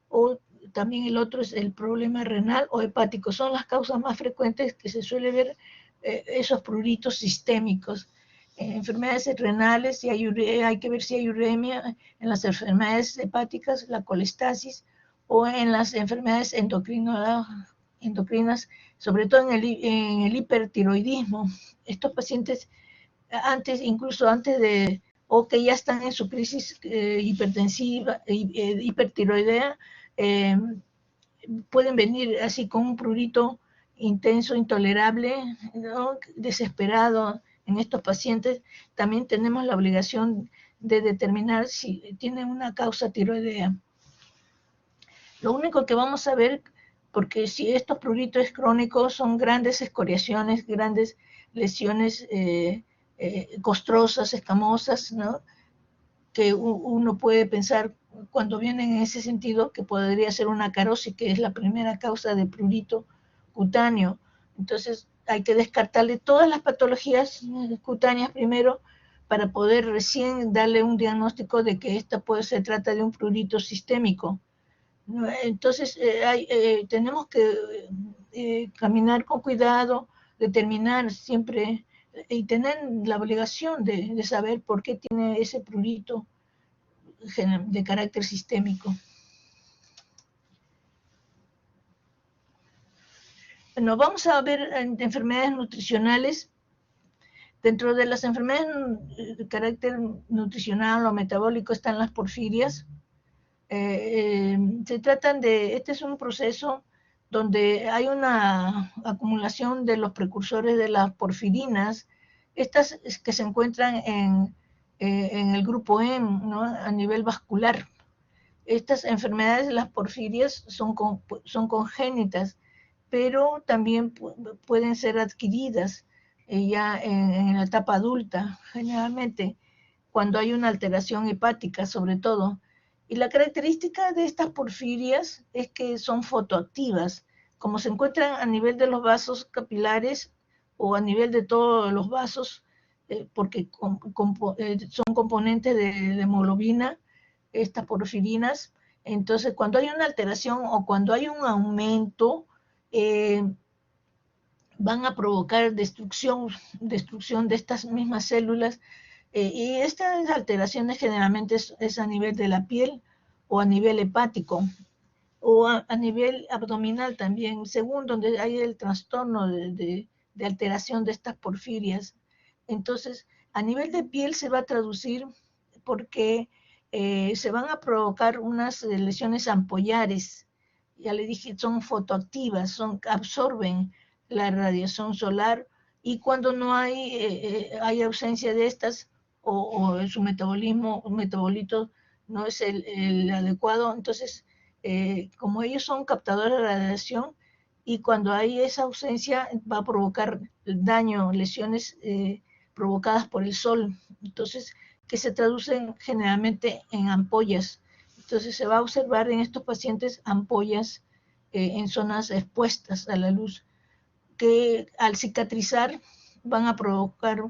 o también el otro es el problema renal o hepático. Son las causas más frecuentes que se suele ver esos pruritos sistémicos. En enfermedades renales, si hay que ver si hay uremia. En las enfermedades hepáticas, la colestasis, o en las enfermedades endocrinas, sobre todo en el hipertiroidismo. Estos pacientes, incluso antes de, o que ya están en su crisis hipertensiva, hipertiroidea, eh, pueden venir así con un prurito intenso, intolerable, ¿no? Desesperado en estos pacientes. También tenemos la obligación de determinar si tienen una causa tiroidea. Lo único que vamos a ver, porque si estos pruritos crónicos son grandes escoriaciones, grandes lesiones costrosas, escamosas, ¿no? Que uno puede pensar cuando vienen en ese sentido que podría ser una carosis, que es la primera causa de prurito cutáneo. Entonces hay que descartarle todas las patologías cutáneas primero para poder recién darle un diagnóstico de que se trata de un prurito sistémico. Entonces tenemos que caminar con cuidado, determinar siempre y tener la obligación de saber por qué tiene ese prurito de carácter sistémico. Bueno, vamos a ver enfermedades nutricionales. Dentro de las enfermedades de carácter nutricional o metabólico están las porfirias. Se tratan este es un proceso donde hay una acumulación de los precursores de las porfirinas, estas que se encuentran en el grupo M, ¿no? A nivel vascular. Estas enfermedades, las porfirias, son congénitas, pero también pueden ser adquiridas ya en la etapa adulta, generalmente, cuando hay una alteración hepática, sobre todo. Y la característica de estas porfirias es que son fotoactivas. Como se encuentran a nivel de los vasos capilares o a nivel de todos los vasos, porque son componentes de hemoglobina, estas porfirinas. Entonces, cuando hay una alteración o cuando hay un aumento, van a provocar destrucción de estas mismas células, y estas alteraciones generalmente es a nivel de la piel o a nivel hepático o a nivel abdominal también, según donde hay el trastorno de alteración de estas porfirias. Entonces, a nivel de piel se va a traducir porque se van a provocar unas lesiones ampollares. Ya le dije, son fotoactivas, absorben la radiación solar, y cuando no hay ausencia de estas o su metabolito no es el adecuado, entonces como ellos son captadores de radiación, y cuando hay esa ausencia va a provocar daño, lesiones provocadas por el sol, entonces que se traducen generalmente en ampollas. Entonces se va a observar en estos pacientes ampollas en zonas expuestas a la luz, que al cicatrizar van a provocar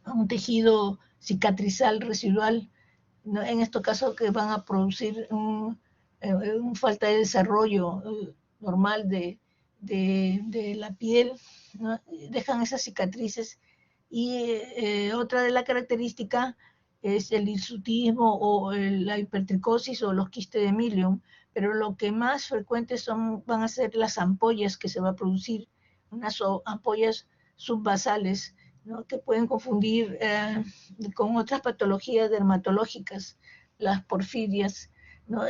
un tejido cicatrizal residual, ¿no? En estos casos que van a producir un falta de desarrollo normal de la piel, ¿no? Dejan esas cicatrices. Y otra de las características es el hirsutismo o la hipertricosis o los quistes de Milium, pero lo que más frecuentes van a ser las ampollas que se va a producir, unas ampollas subbasales, ¿no? Que pueden confundir con otras patologías dermatológicas, las porfirias, ¿no?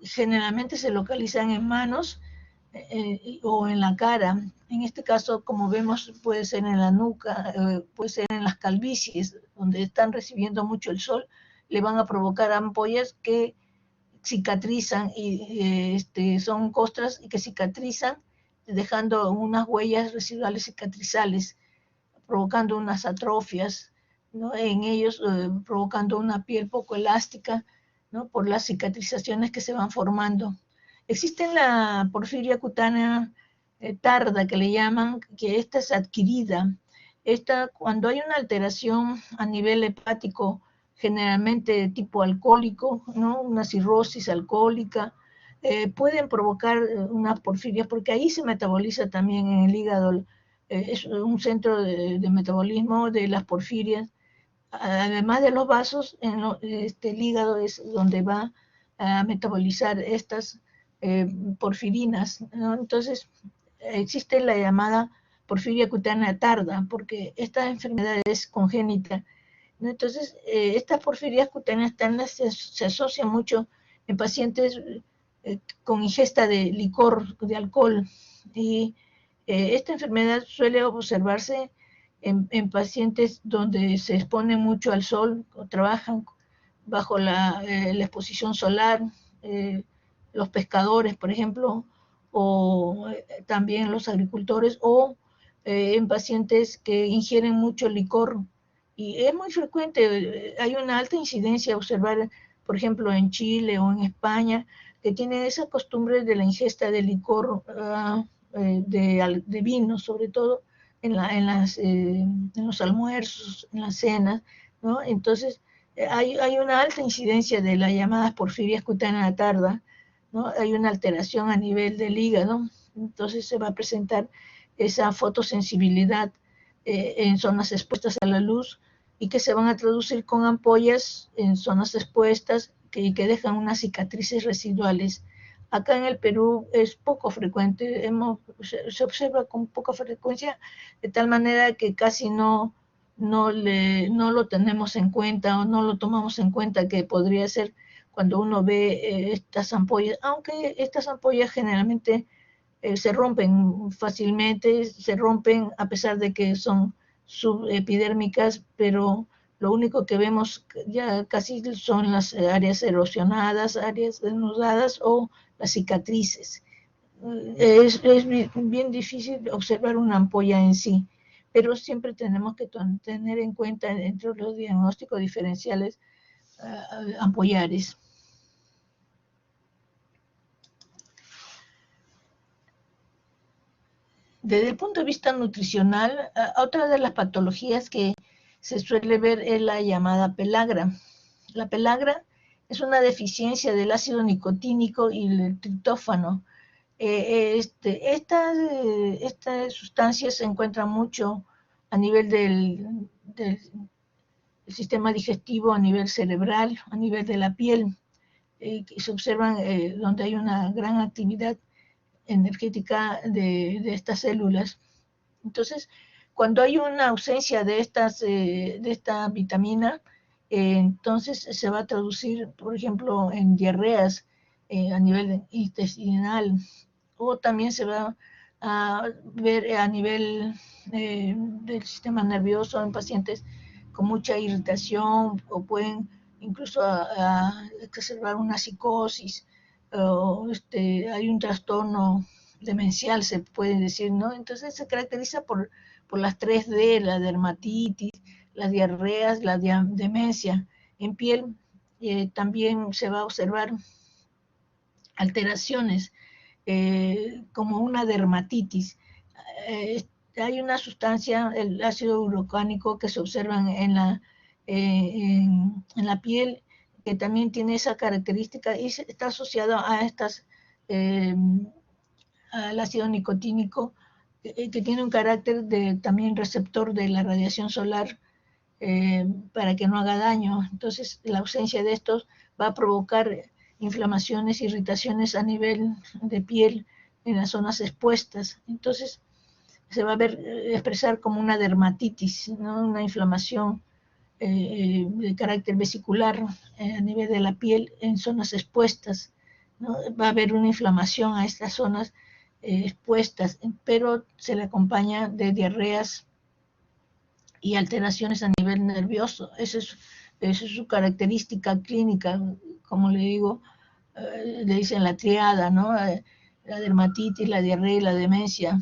Generalmente se localizan en manos o en la cara. En este caso, como vemos, puede ser en la nuca, puede ser en las calvicies, donde están recibiendo mucho el sol, le van a provocar ampollas que cicatrizan y son costras que cicatrizan, dejando unas huellas residuales cicatrizales, provocando unas atrofias, ¿no? En ellos, provocando una piel poco elástica, ¿no? Por las cicatrizaciones que se van formando. Existe la porfiria cutánea tarda, que le llaman, que esta es adquirida. Cuando hay una alteración a nivel hepático, generalmente de tipo alcohólico, ¿no? Una cirrosis alcohólica, pueden provocar unas porfirias, porque ahí se metaboliza también en el hígado, es un centro de metabolismo de las porfirias. Además de los vasos, el hígado es donde va a metabolizar estas porfirinas, ¿no? Entonces, existe la llamada porfiria cutánea tarda, porque esta enfermedad es congénita, ¿no? Entonces, estas porfirias cutáneas tardas se asocian mucho en pacientes con ingesta de licor, de alcohol, y esta enfermedad suele observarse en pacientes donde se exponen mucho al sol o trabajan bajo la exposición solar, los pescadores, por ejemplo, o también los agricultores, o en pacientes que ingieren mucho licor. Y es muy frecuente, hay una alta incidencia a observar, por ejemplo, en Chile o en España, que tienen esa costumbre de la ingesta de licor, de vino, sobre todo en los almuerzos, en las cenas, ¿no? Entonces, hay una alta incidencia de las llamadas porfirias cutáneas tarda, ¿no? Hay una alteración a nivel del hígado, entonces se va a presentar esa fotosensibilidad en zonas expuestas a la luz, y que se van a traducir con ampollas en zonas expuestas que dejan unas cicatrices residuales. Acá en el Perú es poco frecuente, se observa con poca frecuencia, de tal manera que casi no lo tenemos en cuenta o no lo tomamos en cuenta, que podría ser cuando uno ve estas ampollas, aunque estas ampollas generalmente se rompen fácilmente, se rompen a pesar de que son subepidérmicas, pero lo único que vemos ya casi son las áreas erosionadas, áreas desnudadas o las cicatrices. Es bien difícil observar una ampolla en sí, pero siempre tenemos que tener en cuenta entre los diagnósticos diferenciales ampollares. Desde el punto de vista nutricional, otra de las patologías que se suele ver es la llamada pelagra. La pelagra es una deficiencia del ácido nicotínico y el triptófano, Estas sustancias se encuentran mucho a nivel del sistema digestivo, a nivel cerebral, a nivel de la piel, que se observan donde hay una gran actividad energética de estas células. Entonces, cuando hay una ausencia de esta vitamina, entonces se va a traducir, por ejemplo, en diarreas a nivel intestinal, o también se va a ver a nivel del sistema nervioso en pacientes con mucha irritación, o pueden incluso exacerbar una psicosis, o hay un trastorno demencial, se puede decir, ¿no? Entonces se caracteriza por las 3D, la dermatitis, las diarreas, la demencia. En piel también se va a observar alteraciones como una dermatitis. Hay una sustancia, el ácido urocánico, que se observa en la piel, que también tiene esa característica y está asociado a estas al ácido nicotínico, que tiene un carácter también receptor de la radiación solar, para que no haga daño. Entonces, la ausencia de estos va a provocar inflamaciones, irritaciones a nivel de piel en las zonas expuestas. Entonces, se va a ver expresar como una dermatitis, ¿no? Una inflamación de carácter vesicular a nivel de la piel en zonas expuestas, ¿no? Va a haber una inflamación a estas zonas expuestas, pero se le acompaña de diarreas y alteraciones a nivel nervioso. Esa es su característica clínica, como le digo, le dicen la triada, ¿no? La dermatitis, la diarrea y la demencia.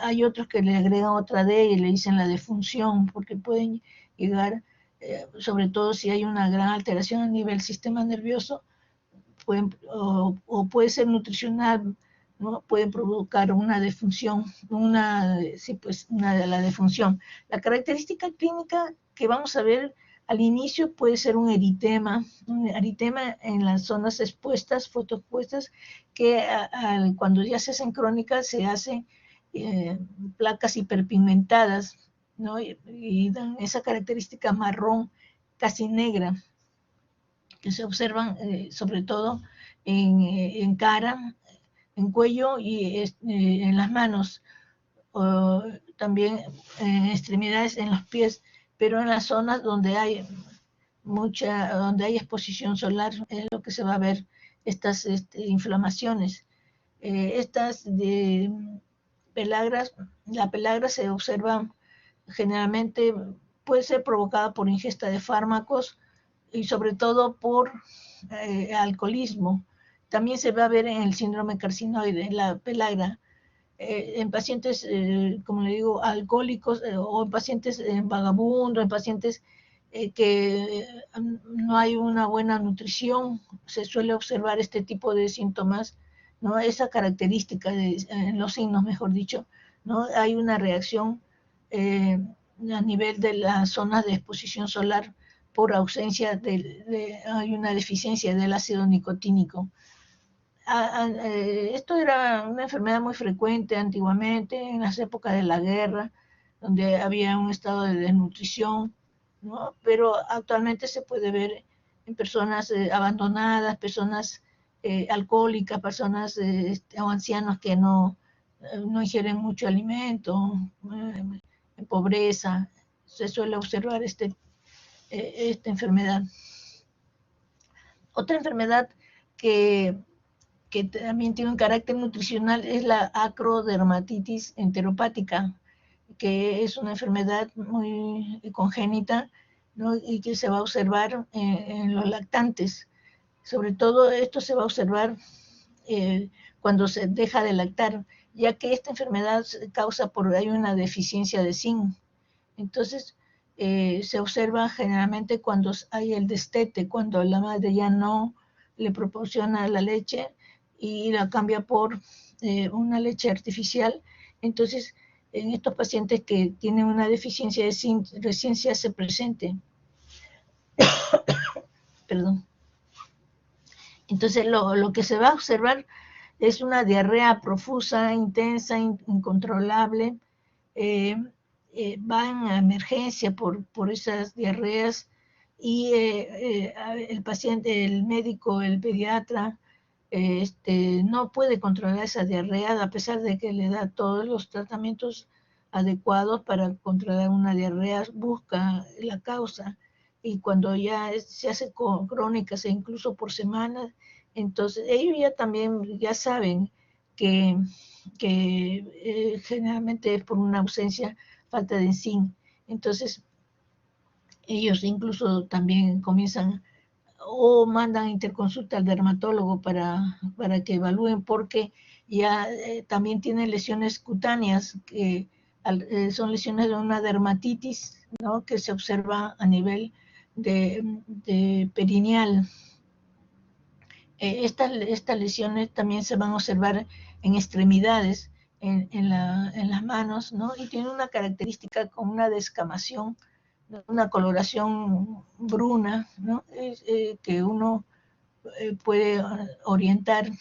Hay otros que le agregan otra D y le dicen la defunción, porque pueden llegar, sobre todo si hay una gran alteración a nivel sistema nervioso, o puede ser nutricional, ¿no? Pueden provocar una defunción, sí, pues la defunción. La característica clínica que vamos a ver al inicio puede ser un eritema en las zonas expuestas, fotoexpuestas, que cuando ya se hacen crónicas se hacen placas hiperpigmentadas, ¿no? Y dan esa característica marrón, casi negra, que se observan sobre todo en cara, en cuello y en las manos, o también en extremidades, en los pies, pero en las zonas donde hay donde hay exposición solar es lo que se va a ver estas inflamaciones. Estas pelagras, la pelagra se observa generalmente, puede ser provocada por ingesta de fármacos y sobre todo por alcoholismo. También se va a ver en el síndrome carcinoide, en la pelagra, en pacientes, como le digo, alcohólicos, o en pacientes vagabundos, en pacientes que no hay una buena nutrición, se suele observar este tipo de síntomas, ¿no? Esa característica en los signos, mejor dicho, ¿no? Hay una reacción a nivel de las zonas de exposición solar por ausencia hay una deficiencia del ácido nicotínico. Esto era una enfermedad muy frecuente antiguamente, en las épocas de la guerra, donde había un estado de desnutrición, ¿no? Pero actualmente se puede ver en personas abandonadas, personas alcohólicas, personas o ancianos que no ingieren mucho alimento, en pobreza. Se suele observar esta enfermedad. Otra enfermedad que también tiene un carácter nutricional es la acrodermatitis enteropática, que es una enfermedad muy congénita, ¿no? Y que se va a observar en los lactantes. Sobre todo esto se va a observar cuando se deja de lactar, ya que esta enfermedad hay una deficiencia de zinc. Entonces, se observa generalmente cuando hay el destete, cuando la madre ya no le proporciona la leche y la cambia por una leche artificial. Entonces, en estos pacientes que tienen una deficiencia de zinc, recién se hace presente. Perdón. Entonces, lo que se va a observar es una diarrea profusa, intensa, incontrolable. Van a emergencia por esas diarreas y el paciente, el médico, el pediatra, no puede controlar esa diarrea a pesar de que le da todos los tratamientos adecuados para controlar una diarrea, busca la causa y cuando ya se hace crónicas e incluso por semanas, entonces ellos ya también ya saben que, generalmente es por una ausencia, falta de zinc. Entonces ellos incluso también comienzan o mandan interconsulta al dermatólogo para que evalúen porque ya también tienen lesiones cutáneas que son lesiones de una dermatitis, ¿no?, que se observa a nivel de perineal. Estas lesiones también se van a observar en extremidades, en las manos, ¿no? Y tiene una característica con una descamación, una coloración bruna, ¿no? Que uno puede orientar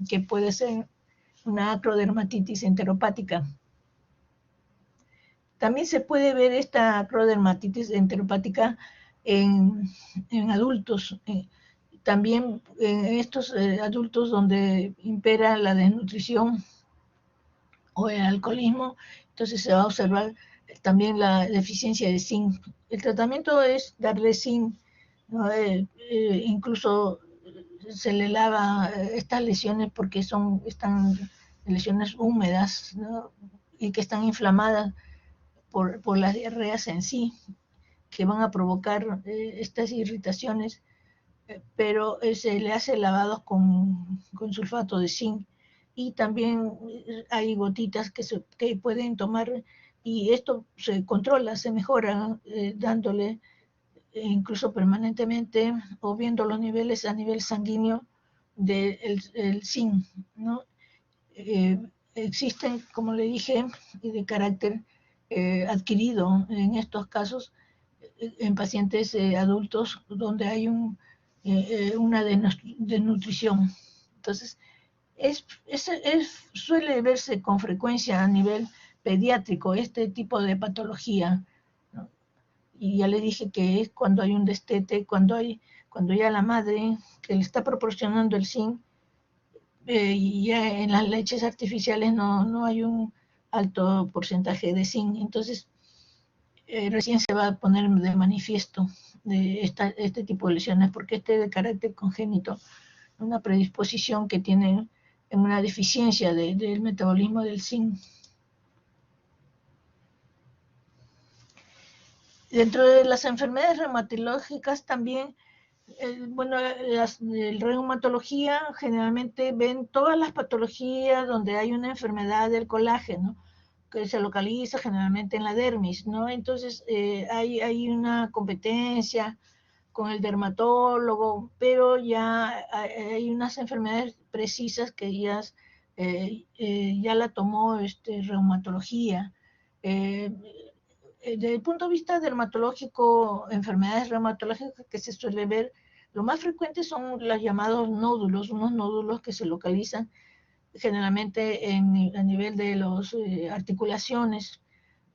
que puede ser una acrodermatitis enteropática. También se puede ver esta acrodermatitis enteropática en adultos. También en estos adultos donde impera la desnutrición o el alcoholismo, entonces se va a observar también la deficiencia de zinc. El tratamiento es darle zinc, ¿no? Incluso se le lava estas lesiones porque están lesiones húmedas, ¿no?, y que están inflamadas por las diarreas en sí, que van a provocar estas irritaciones, pero se le hace lavados con sulfato de zinc y también hay gotitas que pueden tomar y esto se controla, se mejora dándole incluso permanentemente o viendo los niveles a nivel sanguíneo del zinc, ¿no? Existen, como le dije, de carácter adquirido en estos casos en pacientes adultos donde hay una desnutrición. Entonces, suele verse con frecuencia a nivel pediátrico este tipo de patología, ¿no? Y ya le dije que es cuando hay un destete, cuando ya la madre que le está proporcionando el zinc, y ya en las leches artificiales no hay un alto porcentaje de zinc, entonces recién se va a poner de manifiesto de este tipo de lesiones, porque de carácter congénito, una predisposición que tiene en una deficiencia del metabolismo del zinc. Dentro de las enfermedades reumatológicas también, el reumatología generalmente ven todas las patologías donde hay una enfermedad del colágeno, que se localiza generalmente en la dermis, ¿no? Entonces hay una competencia con el dermatólogo, pero ya hay unas enfermedades precisas que ya la tomó reumatología. Desde el punto de vista dermatológico, enfermedades reumatológicas que se suele ver, lo más frecuente son los llamados nódulos, unos nódulos que se localizan generalmente a nivel de las articulaciones,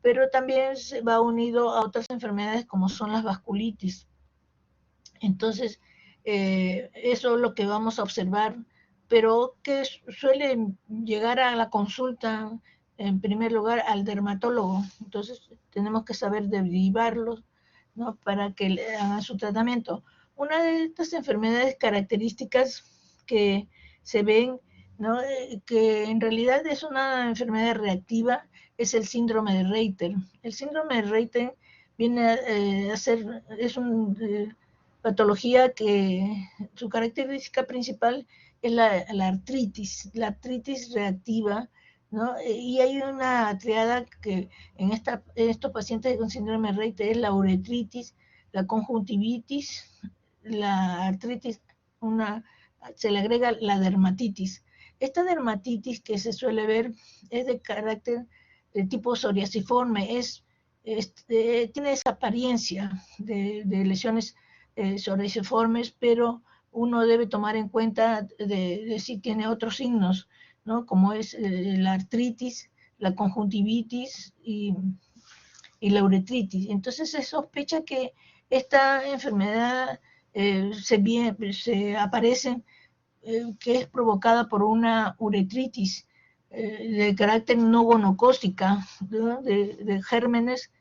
pero también se va unido a otras enfermedades como son las vasculitis. Entonces, eso es lo que vamos a observar, pero que suele llegar a la consulta en primer lugar al dermatólogo. Entonces, tenemos que saber derivarlos, ¿no?, para que le hagan su tratamiento. Una de estas enfermedades características que se ven, ¿no?, que en realidad es una enfermedad reactiva, es el síndrome de Reiter. El síndrome de Reiter viene a ser, es un patología que su característica principal es la artritis reactiva, ¿no? Y hay una triada que en estos pacientes con síndrome de Reiter es la uretritis, la conjuntivitis, la artritis, se le agrega la dermatitis. Esta dermatitis que se suele ver es de carácter de tipo psoriasiforme, tiene esa apariencia de lesiones psoriasiformes, pero uno debe tomar en cuenta de si tiene otros signos, ¿no? Como es la artritis, la conjuntivitis la uretritis. Entonces se sospecha que esta enfermedad se aparece que es provocada por una uretritis de carácter no gonocócica, ¿no? de gérmenes,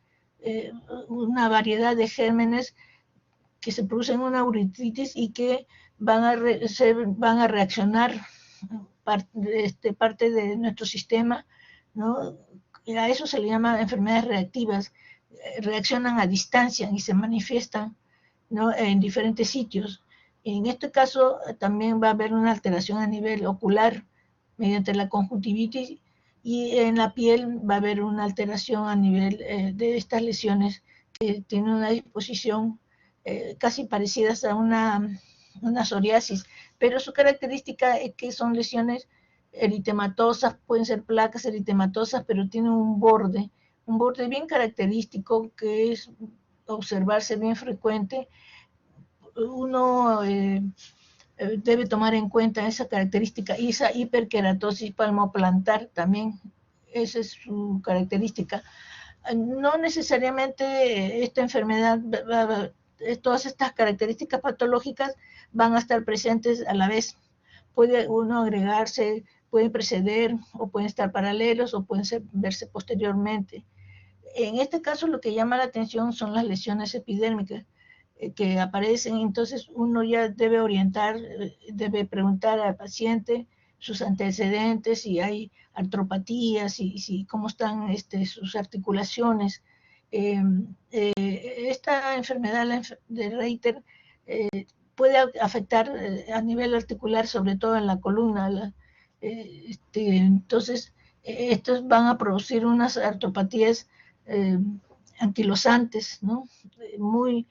una variedad de gérmenes que se producen una uretritis y que van a reaccionar parte de nuestro sistema, ¿no? A eso se le llama enfermedades reactivas, reaccionan a distancia y se manifiestan, ¿no? En diferentes sitios. En este caso también va a haber una alteración a nivel ocular mediante la conjuntivitis y en la piel va a haber una alteración a nivel de estas lesiones que tienen una disposición casi parecidas a una psoriasis, pero su característica es que son lesiones eritematosas, pueden ser placas eritematosas, pero tienen un borde bien característico que es observarse bien frecuente. Uno debe tomar en cuenta esa característica y esa hiperkeratosis palmoplantar también, esa es su característica. No necesariamente esta enfermedad, todas estas características patológicas van a estar presentes a la vez. Puede uno agregarse, pueden preceder o pueden estar paralelos o pueden verse posteriormente. En este caso lo que llama la atención son las lesiones epidérmicas que aparecen, entonces uno ya debe orientar, debe preguntar al paciente sus antecedentes, si hay artropatías, si cómo están sus articulaciones. Esta enfermedad de Reiter puede afectar a nivel articular, sobre todo en la columna. Entonces, estos van a producir unas artropatías anquilosantes, ¿no? Muy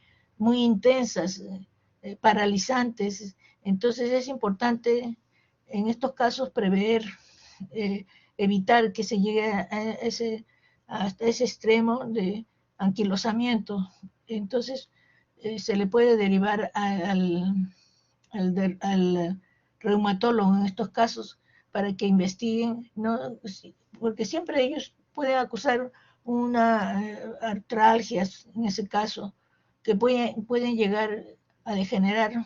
intensas, paralizantes. Entonces es importante en estos casos prever, evitar que se llegue hasta ese extremo de anquilosamiento. Entonces se le puede derivar al reumatólogo en estos casos para que investiguen, ¿no? Porque siempre ellos pueden acusar una artralgias en ese caso, que pueden llegar a degenerar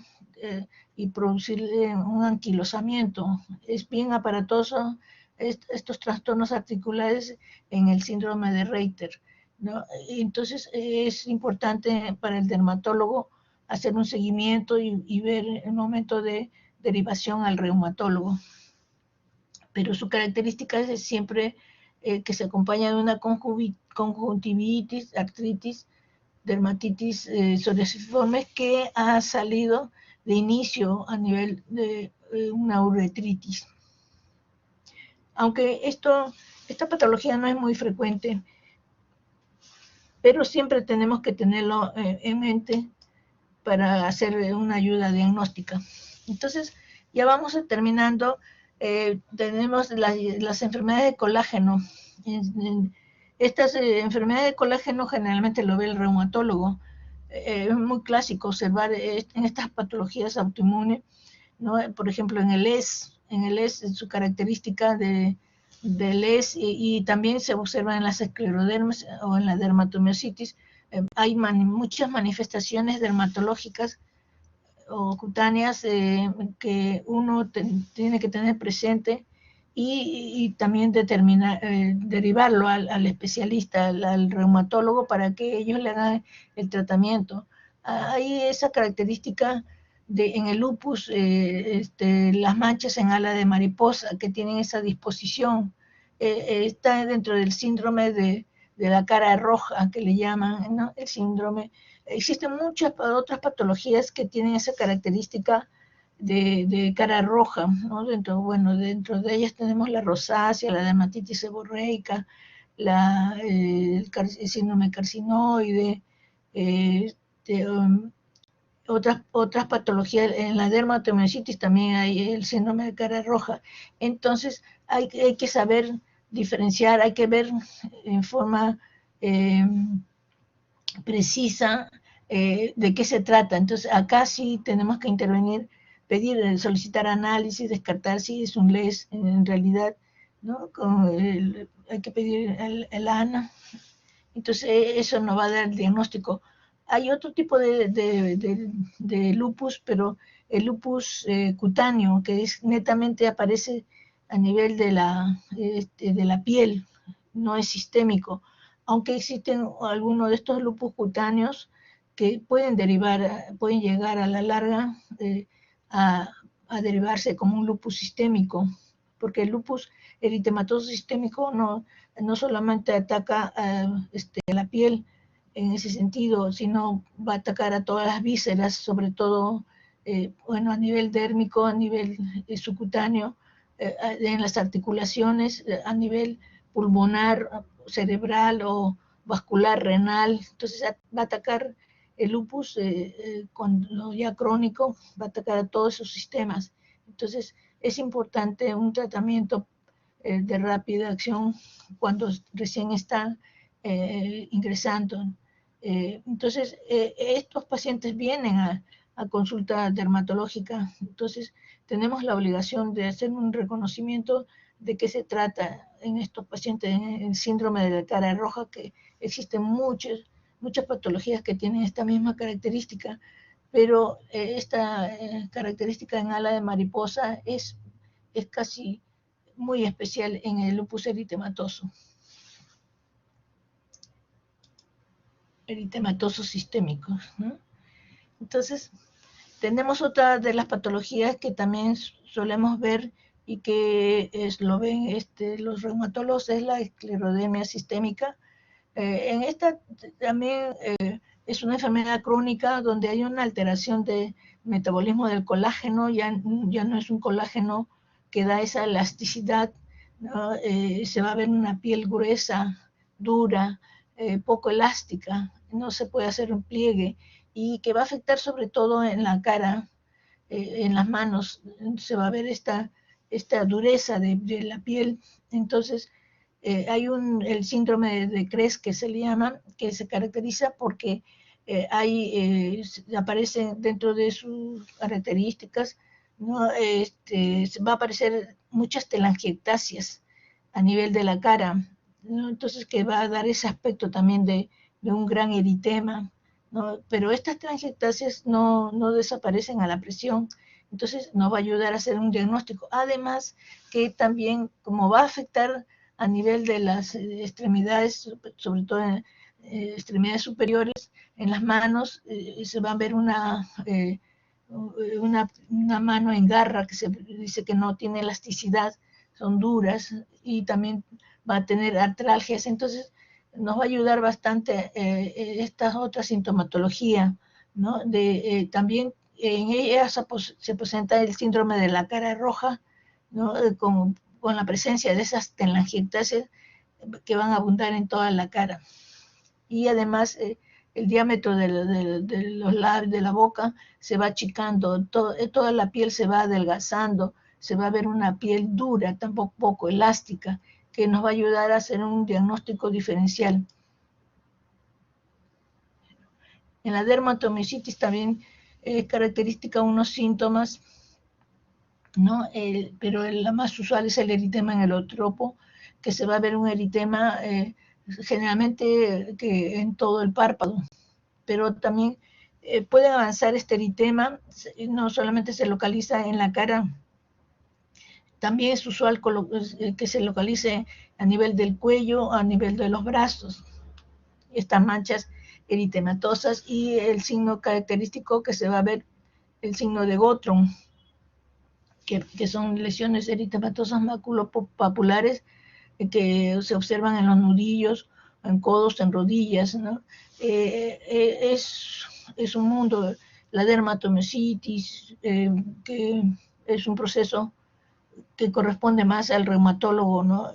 y producir un anquilosamiento. Es bien aparatoso estos trastornos articulares en el síndrome de Reiter, ¿no? Entonces es importante para el dermatólogo hacer un seguimiento y ver el momento de derivación al reumatólogo. Pero su característica es siempre que se acompaña de una conjuntivitis, artritis, dermatitis psoriasiforme que ha salido de inicio a nivel de una uretritis. Aunque esta patología no es muy frecuente, pero siempre tenemos que tenerlo en mente para hacer una ayuda diagnóstica. Entonces, ya vamos terminando. Tenemos las enfermedades de colágeno. Estas enfermedades de colágeno generalmente lo ve el reumatólogo. Es muy clásico observar en estas patologías autoinmunes, ¿no? Por ejemplo, en el ES su característica del ES y también se observa en las esclerodermas o en la dermatomiositis. Hay muchas manifestaciones dermatológicas o cutáneas que uno tiene que tener presente y también derivarlo al especialista, al reumatólogo, para que ellos le hagan el tratamiento. Hay esa característica en el lupus, las manchas en ala de mariposa que tienen esa disposición, está dentro del síndrome de la cara roja, que le llaman, ¿no? El síndrome. Existen muchas otras patologías que tienen esa característica de cara roja, ¿no? Dentro de ellas tenemos la rosácea, la dermatitis seborreica, el síndrome carcinoide, otras patologías. En la dermatomiositis también hay el síndrome de cara roja. Entonces hay que saber diferenciar, hay que ver en forma precisa de qué se trata. Entonces acá sí tenemos que intervenir solicitar análisis, descartar si es un LES en realidad, ¿no? Hay que pedir el ANA. Entonces, eso nos va a dar el diagnóstico. Hay otro tipo de lupus, pero el lupus cutáneo, que es netamente aparece a nivel de la piel, no es sistémico, aunque existen algunos de estos lupus cutáneos que pueden llegar a la larga a derivarse como un lupus sistémico, porque el lupus eritematoso sistémico no solamente ataca a la piel en ese sentido, sino va a atacar a todas las vísceras, sobre todo, a nivel dérmico, a nivel subcutáneo, en las articulaciones, a nivel pulmonar, cerebral o vascular, renal. Entonces va a atacar el lupus, cuando ya crónico, va a atacar a todos esos sistemas. Entonces es importante un tratamiento de rápida acción cuando recién está ingresando. Entonces, estos pacientes vienen a consulta dermatológica, entonces tenemos la obligación de hacer un reconocimiento de qué se trata en estos pacientes, en el síndrome de la cara roja, que existen muchas patologías que tienen esta misma característica, pero esta característica en ala de mariposa es casi muy especial en el lupus eritematoso. Eritematosos sistémicos, ¿no? Entonces, tenemos otra de las patologías que también solemos ver y que lo ven los reumatólogos, es la esclerodemia sistémica. En esta también es una enfermedad crónica donde hay una alteración de metabolismo del colágeno, ya no es un colágeno que da esa elasticidad, ¿no? Se va a ver una piel gruesa, dura, poco elástica, no se puede hacer un pliegue, y que va a afectar sobre todo en la cara, en las manos, se va a ver esta dureza de la piel. Entonces, hay el síndrome de Cres, que se le llama, que se caracteriza porque aparece dentro de sus características, ¿no? Va a aparecer muchas telangiectasias a nivel de la cara, ¿no? Entonces, que va a dar ese aspecto también de un gran eritema, ¿no? Pero estas telangiectasias no desaparecen a la presión, entonces nos va a ayudar a hacer un diagnóstico. Además, que también, como va a afectar a nivel de las extremidades, sobre todo en extremidades superiores, en las manos, se va a ver una mano en garra, que se dice que no tiene elasticidad, son duras, y también va a tener artralgias. Entonces nos va a ayudar bastante esta otra sintomatología, ¿no? También en ella se presenta el síndrome de la cara roja, ¿no? Con la presencia de esas telangiectasias que van a abundar en toda la cara. Y además el diámetro de los labios, de la boca, se va achicando, toda la piel se va adelgazando, se va a ver una piel dura, tampoco poco elástica, que nos va a ayudar a hacer un diagnóstico diferencial. En la dermatomiositis también es característica unos síntomas, ¿no? Pero la más usual es el eritema en el otropo, que se va a ver un eritema generalmente que en todo el párpado, pero también puede avanzar este eritema, no solamente se localiza en la cara, también es usual que se localice a nivel del cuello, a nivel de los brazos, estas manchas eritematosas, y el signo característico que se va a ver, el signo de Gottron, que son lesiones eritematosas maculopapulares que se observan en los nudillos, en codos, en rodillas, ¿no? Es un mundo, la dermatomiositis, que es un proceso que corresponde más al reumatólogo, ¿no?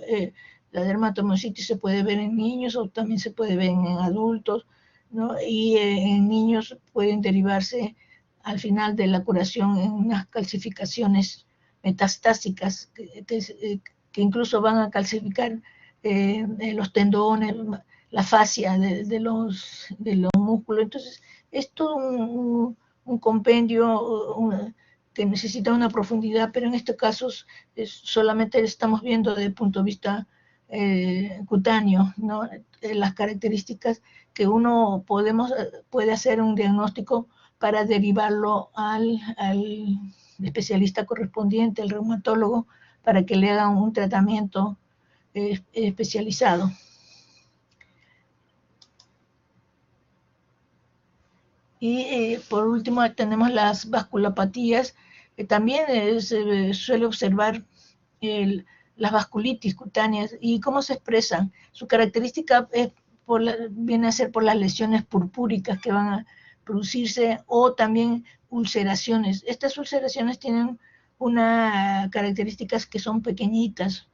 La dermatomiositis se puede ver en niños o también se puede ver en adultos, ¿no? Y en niños pueden derivarse al final de la curación en unas calcificaciones metastásicas que incluso van a calcificar los tendones, la fascia de los músculos. Entonces, es todo un compendio que necesita una profundidad, pero en estos casos solamente estamos viendo desde el punto de vista cutáneo, ¿no? Las características que uno puede hacer un diagnóstico para derivarlo al especialista correspondiente, al reumatólogo, para que le haga un tratamiento especializado. Y por último tenemos las vasculopatías. También se suele observar las vasculitis cutáneas. ¿Y cómo se expresan? Su característica viene a ser por las lesiones purpúricas que van a producirse, o también ulceraciones. Estas ulceraciones tienen unas características que son pequeñitas,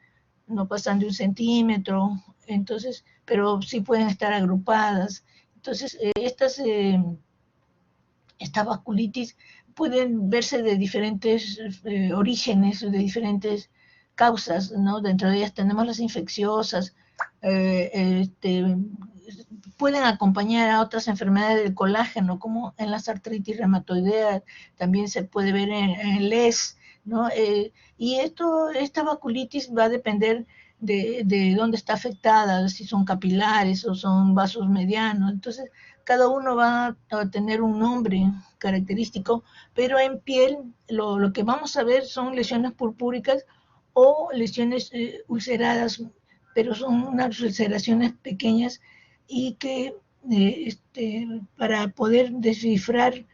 no pasan de 1 centímetro, entonces, pero sí pueden estar agrupadas. Entonces, esta vasculitis pueden verse de diferentes orígenes, de diferentes causas, ¿no? Dentro de ellas tenemos las infecciosas, pueden acompañar a otras enfermedades del colágeno, como en las artritis reumatoideas, también se puede ver en LES, ¿no? Y esta vasculitis va a depender de dónde está afectada, si son capilares o son vasos medianos. Entonces, cada uno va a tener un nombre característico, pero en piel lo que vamos a ver son lesiones purpúricas o lesiones ulceradas, pero son unas ulceraciones pequeñas y que para poder descifrar,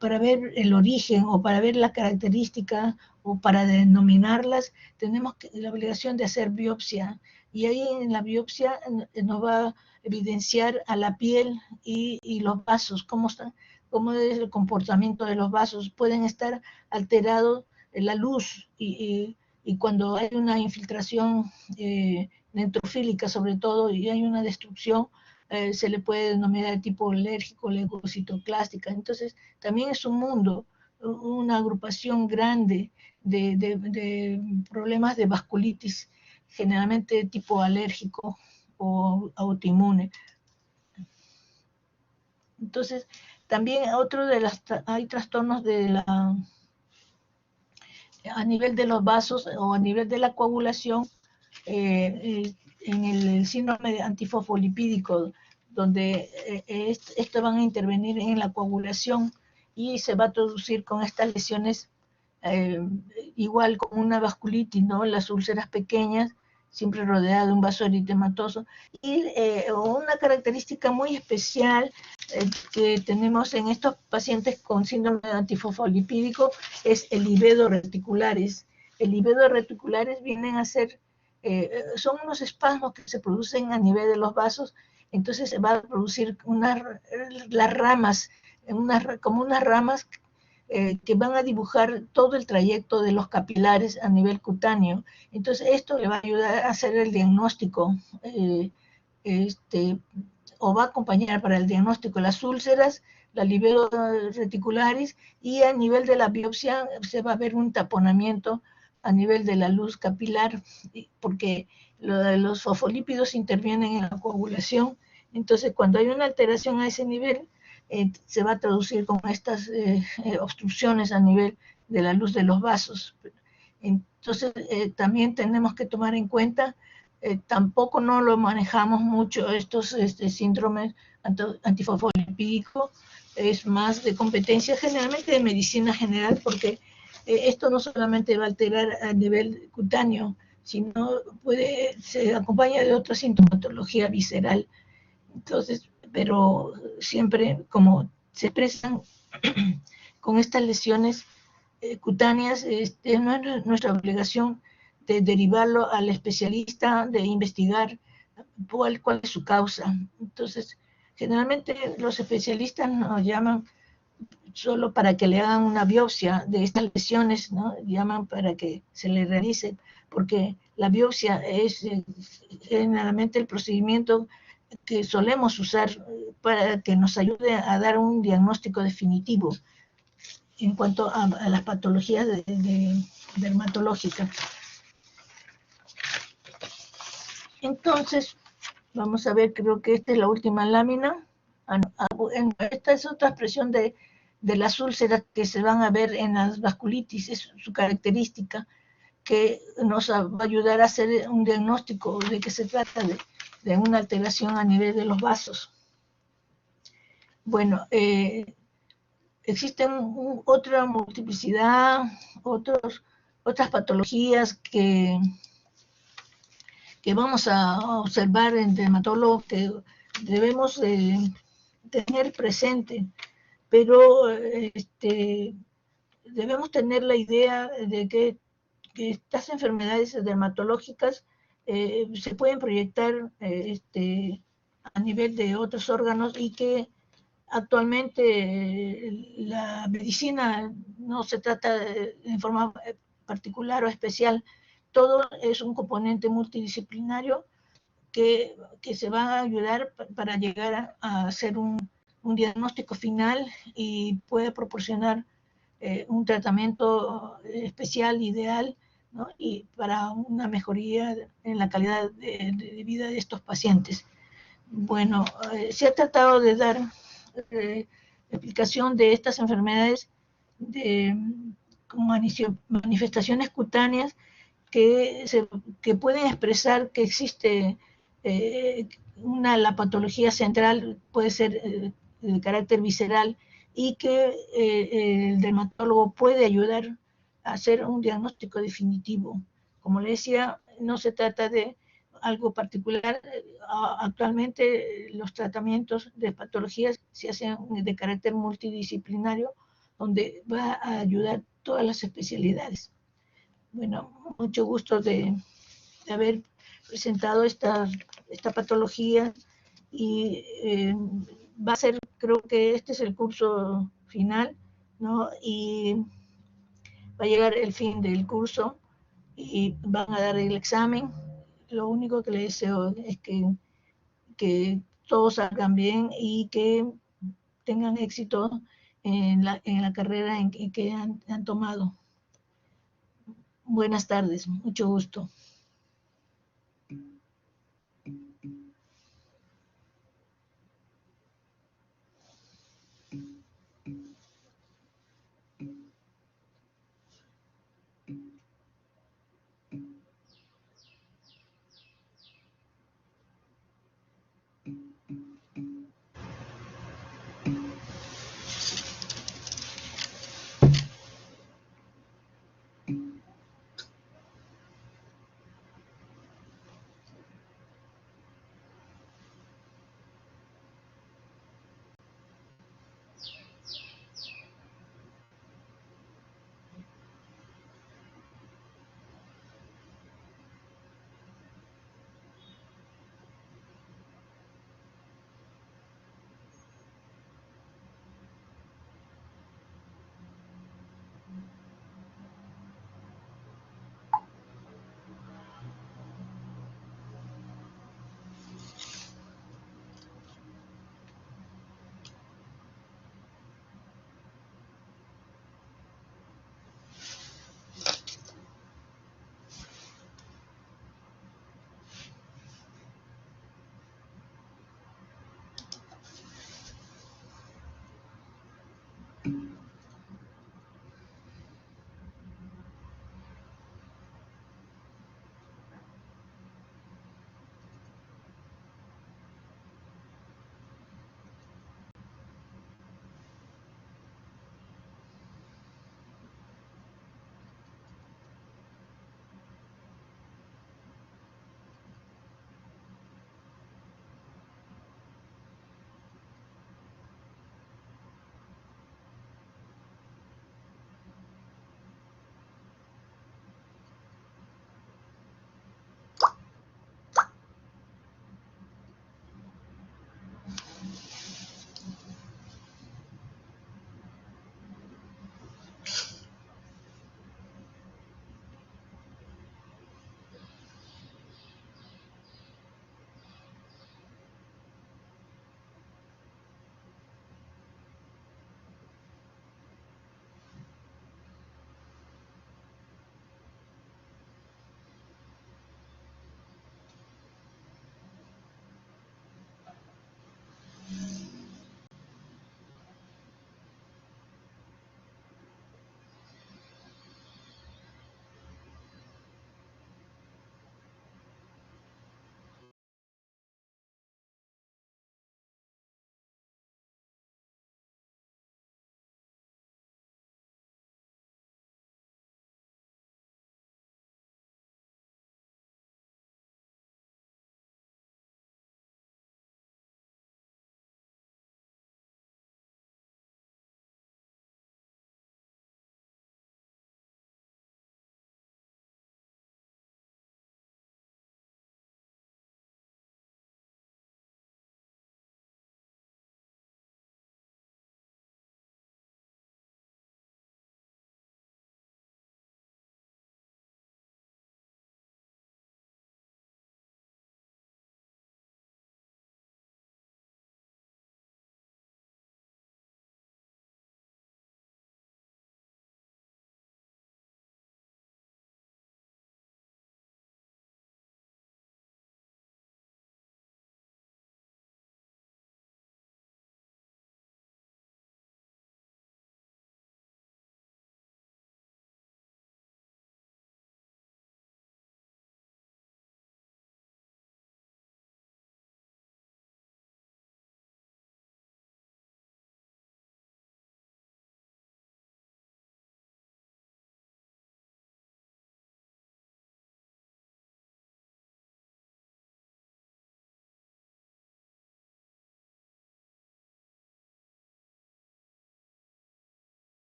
para ver el origen o para ver la característica o para denominarlas, tenemos la obligación de hacer biopsia, y ahí en la biopsia nos va a evidenciar a la piel y los vasos, cómo es el comportamiento de los vasos. Pueden estar alterados en la luz y cuando hay una infiltración neutrofílica sobre todo y hay una destrucción, se le puede denominar de tipo alérgico, leucocitoclástica. Entonces, también es un mundo, una agrupación grande de problemas de vasculitis, generalmente de tipo alérgico o autoinmune. Entonces, también hay trastornos a nivel de los vasos o a nivel de la coagulación, en el síndrome antifosfolipídico, donde estos van a intervenir en la coagulación y se va a producir con estas lesiones igual como una vasculitis, ¿no? Las úlceras pequeñas, siempre rodeada de un vaso eritematoso. Y una característica muy especial que tenemos en estos pacientes con síndrome antifosfolipídico es el libedo reticulares. El libedo reticulares vienen a ser, son unos espasmos que se producen a nivel de los vasos, entonces se va a producir las ramas, como unas ramas que van a dibujar todo el trayecto de los capilares a nivel cutáneo. Entonces, esto le va a ayudar a hacer el diagnóstico, o va a acompañar para el diagnóstico las úlceras, la libedo reticularis, y a nivel de la biopsia se va a ver un taponamiento a nivel de la luz capilar, porque los fosfolípidos intervienen en la coagulación. Entonces, cuando hay una alteración a ese nivel, se va a traducir con estas obstrucciones a nivel de la luz de los vasos. Entonces, también tenemos que tomar en cuenta, tampoco no lo manejamos mucho estos síndromes antifosfolipídico, es más de competencia generalmente de medicina general, porque esto no solamente va a alterar a nivel cutáneo, sino se acompaña de otra sintomatología visceral. Entonces, pero siempre como se expresan con estas lesiones cutáneas, es nuestra obligación de derivarlo al especialista, de investigar cuál es su causa. Entonces, generalmente los especialistas nos llaman solo para que le hagan una biopsia de estas lesiones, ¿no? Llaman para que se le realice, porque la biopsia es generalmente el procedimiento que solemos usar para que nos ayude a dar un diagnóstico definitivo en cuanto a las patologías dermatológicas. Entonces, vamos a ver, creo que esta es la última lámina. Esta es otra expresión de de las úlceras que se van a ver en las vasculitis, es su característica, que nos va a ayudar a hacer un diagnóstico de que se trata de una alteración a nivel de los vasos. Bueno, existen otra multiplicidad, otras patologías que vamos a observar en dermatólogos que debemos tener presente, pero debemos tener la idea de que estas enfermedades dermatológicas se pueden proyectar a nivel de otros órganos y que actualmente la medicina no se trata en forma particular o especial, todo es un componente multidisciplinario que se va a ayudar para llegar a hacer un diagnóstico final y puede proporcionar un tratamiento especial, ideal, ¿no? Y para una mejoría en la calidad de vida de estos pacientes. Bueno, se ha tratado de dar explicación de estas enfermedades con manifestaciones cutáneas que pueden expresar que existe la patología central, puede ser de carácter visceral, y que el dermatólogo puede ayudar a hacer un diagnóstico definitivo. Como le decía, no se trata de algo particular. Actualmente los tratamientos de patologías se hacen de carácter multidisciplinario, donde va a ayudar todas las especialidades. Bueno, mucho gusto de haber presentado esta patología y va a ser, creo que este es el curso final, ¿no? Y va a llegar el fin del curso y van a dar el examen. Lo único que les deseo es que todos salgan bien y que tengan éxito en la carrera en que han tomado. Buenas tardes, mucho gusto.